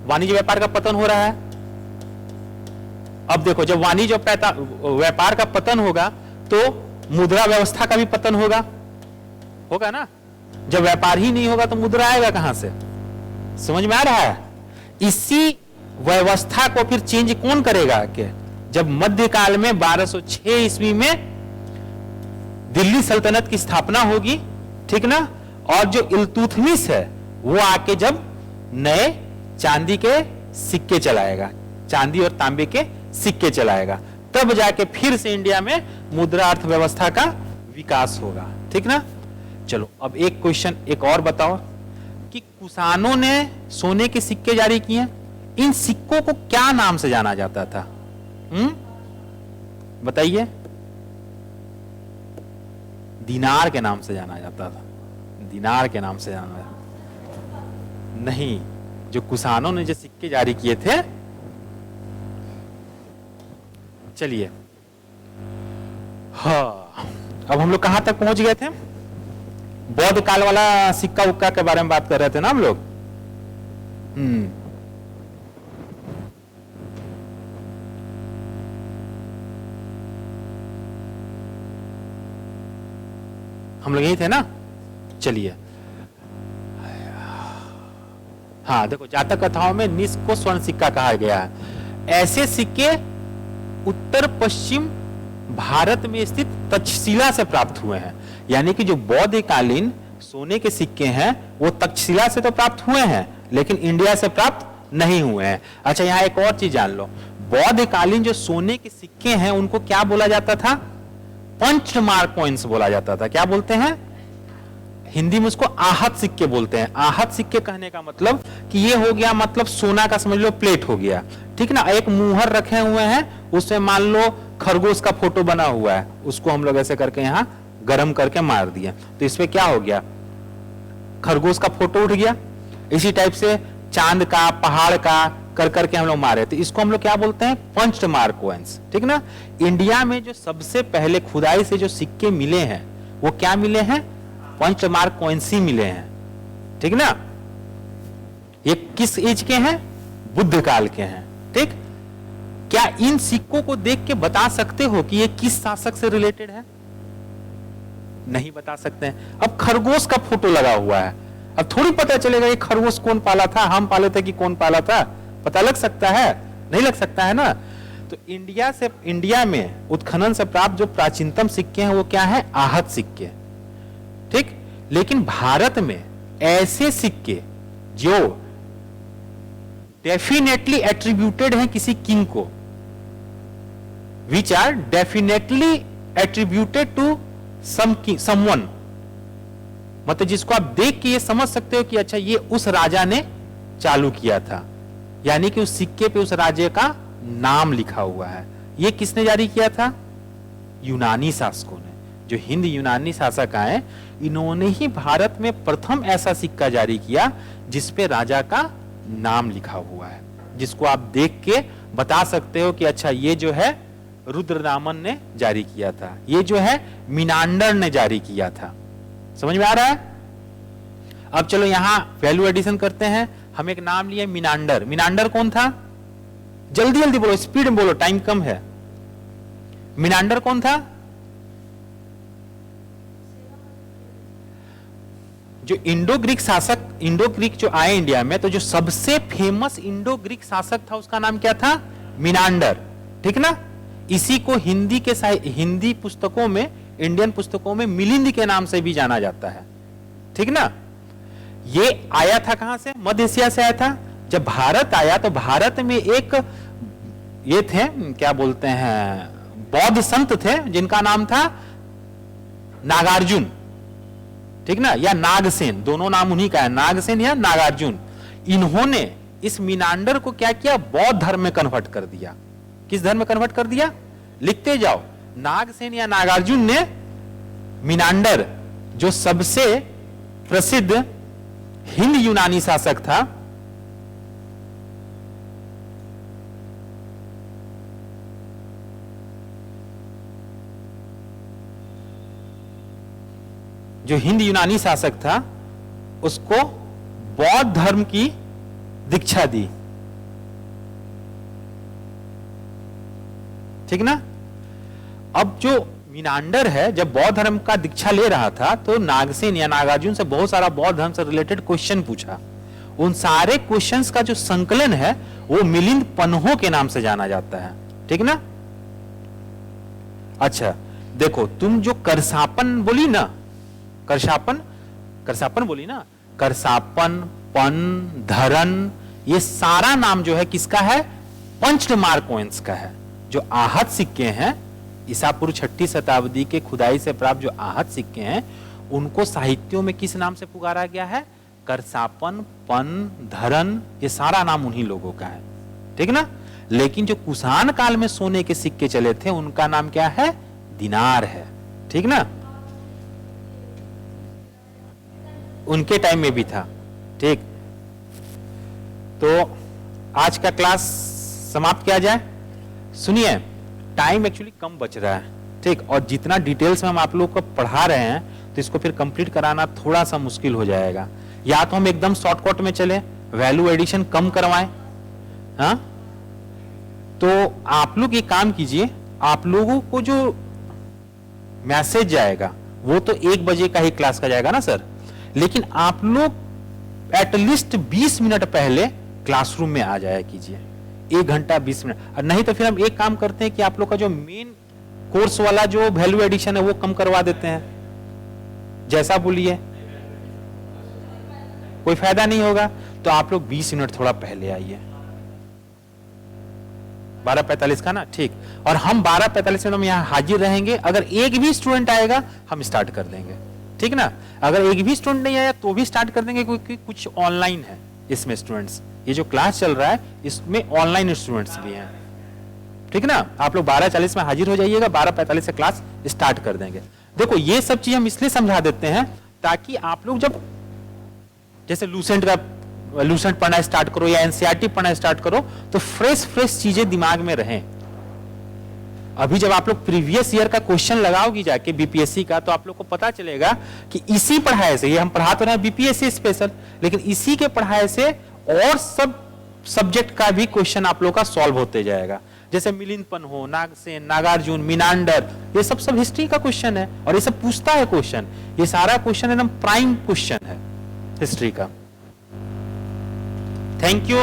वाणिज्य व्यापार का पतन हो रहा है। अब देखो, जब वाणिज्य और व्यापार का पतन होगा तो मुद्रा व्यवस्था का भी पतन होगा ना। जब व्यापार ही नहीं होगा तो मुद्रा आएगा कहां से? समझ में आ रहा है? इसी व्यवस्था को फिर चेंज कौन करेगा? कि जब मध्यकाल में 1206 ईस्वी में दिल्ली सल्तनत की स्थापना होगी, ठीक ना, और जो इल्तुतमिश है वो आके जब नए चांदी के सिक्के चलाएगा, चांदी और तांबे के सिक्के चलाएगा, तब जाके फिर से इंडिया में मुद्रा अर्थव्यवस्था का विकास होगा। ठीक ना? चलो अब एक क्वेश्चन एक और बताओ कि कुषाणों ने सोने के सिक्के जारी किए, इन सिक्कों को क्या नाम से जाना जाता था? बताइए। दिनार के नाम से जाना जाता था। दिनार के नाम से जाना नहीं, जो कुषाणों ने जो सिक्के जारी किए थे। चलिए, हाँ, अब हम लोग कहां तक पहुंच गए थे? बौद्ध काल वाला सिक्का उक्का के बारे में बात कर रहे थे ना हम लोग। हम लोग यही थे ना। चलिए, हाँ देखो, जातक कथाओं में निस को स्वर्ण सिक्का कहा गया है। ऐसे सिक्के उत्तर पश्चिम भारत में स्थित तक्षशिला से प्राप्त हुए हैं। यानी कि जो बौद्धकालीन सोने के सिक्के हैं वो तक्षशिला से तो प्राप्त हुए हैं, लेकिन इंडिया से प्राप्त नहीं हुए हैं। अच्छा, यहां एक और चीज जान लो, बौद्धकालीन जो सोने के सिक्के हैं उनको क्या बोला जाता था? पंचमार्क कॉइन्स बोला जाता था। क्या बोलते हैं? हिंदी में उसको आहत सिक्के बोलते हैं। आहत सिक्के कहने का मतलब कि ये हो गया, मतलब सोना का समझ लो प्लेट हो गया, ठीक ना। एक मुहर रखे हुए हैं, उसमें मान लो खरगोश का फोटो बना हुआ है, उसको हम लोग ऐसे करके यहां गर्म करके मार दिए, तो इसमें क्या हो गया? खरगोश का फोटो उठ गया। इसी टाइप से चांद का, पहाड़ का कर करके हम लोग मारे, तो इसको हम लोग क्या बोलते हैं? पंचमार्क कॉइन्स, ठीक ना। इंडिया में जो सबसे पहले खुदाई से जो सिक्के मिले हैं वो क्या मिले हैं? पंचमार्क कॉइन्स ही मिले हैं, ठीक ना। ये किस एज के हैं? बुद्ध काल के हैं, ठीक। क्या इन सिक्कों को देख के बता सकते हो कि ये किस शासक से रिलेटेड है? नहीं बता सकते हैं। अब खरगोश का फोटो लगा हुआ है, अब थोड़ी पता चलेगा ये खरगोश कौन पाला था, हम पाले थे कि कौन पाला था? पता लग सकता है? नहीं लग सकता है ना। तो इंडिया में उत्खनन से प्राप्त जो प्राचीनतम सिक्के हैं वो क्या है? आहत सिक्के, ठीक। लेकिन भारत में ऐसे सिक्के जो डेफिनेटली एट्रीब्यूटेड हैं किसी किंग को, which are definitely attributed to someone, मतलब जिसको आप देख के ये समझ सकते हो कि अच्छा ये उस राजा ने चालू किया था, यानी कि उस सिक्के पे उस राजे का नाम लिखा हुआ है। ये किसने जारी किया था? यूनानी शासकों ने। जो हिंद यूनानी शासक आए, इन्होंने ही भारत में प्रथम ऐसा सिक्का जारी किया जिसपे राजा का नाम लिखा हुआ है, जिसको आप देख के बता सकते हो कि अच्छा ये जो है रुद्रदामन ने जारी किया था, ये जो है मिनांडर ने जारी किया था। समझ में आ रहा है? अब चलो यहां वैल्यू एडिशन करते हैं। हम एक नाम लिए मिनांडर। मिनांडर कौन था? जल्दी जल्दी बोलो, स्पीड में बोलो, टाइम कम है। मिनांडर कौन था? जो इंडो ग्रीक शासक, इंडो ग्रीक जो आए इंडिया में, तो जो सबसे फेमस इंडो ग्रीक शासक था उसका नाम क्या था? मिनांडर, ठीक ना। इसी को हिंदी पुस्तकों में, इंडियन पुस्तकों में मिलिंद के नाम से भी जाना जाता है, ठीक ना। ये आया था कहां से? मध्य एशिया से आया था। जब भारत आया तो भारत में एक ये थे, क्या बोलते हैं, बौद्ध संत थे जिनका नाम था नागार्जुन, ठीक ना, या नागसेन, दोनों नाम उन्हीं का है, नागसेन या नागार्जुन। इन्होंने इस मिनांडर को क्या किया? बौद्ध धर्म में कन्वर्ट कर दिया। किस धर्म में कन्वर्ट कर दिया? लिखते जाओ। नागसेन या नागार्जुन ने मिनांडर, जो सबसे प्रसिद्ध हिंद यूनानी शासक था? जो हिंद यूनानी शासक था उसको बौद्ध धर्म की दीक्षा दी, ठीक ना? अब जो मीनांडर है जब बौद्ध धर्म का दीक्षा ले रहा था तो नागसेन या नागार्जुन से बहुत सारा बौद्ध धर्म से रिलेटेड क्वेश्चन पूछा। उन सारे क्वेश्चंस का जो संकलन है वो मिलिंद पन्हो के नाम से जाना जाता है, ठीक ना? अच्छा देखो, तुम जो करसापन बोली ना, करसापन बोली ना, करसापन, पन, धरन, ये सारा नाम जो है किसका है? पंचमार्कोइंस का है। जो आहत सिक्के हैं, ईसा पूर्व 6ठी शताब्दी के खुदाई से प्राप्त जो आहत सिक्के हैं, उनको साहित्यों में किस नाम से पुकारा गया है? करसापन, पन, धरन, ये सारा नाम उन्हीं लोगों का है, ठीक ना? लेकिन जो कुषाण काल में सोने के सिक्के चले थे उनका नाम क्या है? दिनार है, ठीक ना? उनके टाइम में भी था, ठीक। तो आज का क्लास समाप्त किया जाए। सुनिए, टाइम एक्चुअली कम बच रहा है, ठीक, और जितना डिटेल्स में हम आप लोग को पढ़ा रहे हैं तो इसको फिर कंप्लीट कराना थोड़ा सा मुश्किल हो जाएगा। या तो हम एकदम शॉर्टकट में चले, वैल्यू एडिशन कम करवाएं, हाँ? तो आप लोग ये काम कीजिए, आप लोगों को जो मैसेज जाएगा वो तो 1 बजे का ही क्लास का जाएगा ना सर, लेकिन आप लोग एटलीस्ट 20 मिनट पहले क्लासरूम में आ जाया कीजिए, 1 घंटा 20 मिनट। और नहीं तो फिर हम एक काम करते हैं कि आप लोग का जो मेन कोर्स वाला जो वैल्यू एडिशन है वो कम करवा देते हैं, जैसा बोलिए। कोई फायदा नहीं होगा तो आप लोग 20 मिनट थोड़ा पहले आइए, 12:45 का ना, ठीक। और हम 12:45 में हम यहाँ हाजिर रहेंगे। अगर एक भी स्टूडेंट आएगा हम स्टार्ट कर देंगे, ठीक ना? अगर एक भी स्टूडेंट नहीं आया तो भी स्टार्ट कर देंगे, क्योंकि कुछ ऑनलाइन है इसमें स्टूडेंट्स। ये जो क्लास चल रहा है इसमें ऑनलाइन स्टूडेंट्स भी हैं, ठीक ना? आप लोग 12:40 में हाजिर हो जाइएगा, 12:45 से क्लास स्टार्ट कर देंगे। देखो, ये सब चीज हम इसलिए समझा देते हैं ताकि आप लोग जब जैसे लूसेंट पढ़ना स्टार्ट करो या एनसीईआरटी पढ़ना स्टार्ट करो तो फ्रेश चीजें दिमाग में रहें। अभी जब आप लोग प्रीवियस ईयर का क्वेश्चन लगाओगी जाके बीपीएससी का, तो आप लोग को पता चलेगा कि इसी पढ़ाई से, ये हम पढ़ा तो रहे हैं बीपीएससी स्पेशल, लेकिन इसी के पढ़ाई से और सब सब्जेक्ट का भी क्वेश्चन आप लोग का सॉल्व होते जाएगा। जैसे मिलिंद पन्हो, नागसेन, नागार्जुन, मीनांडर, ये सब हिस्ट्री का क्वेश्चन है और ये सब पूछता है क्वेश्चन। ये सारा क्वेश्चन एकदम प्राइम क्वेश्चन है हिस्ट्री का। Thank you.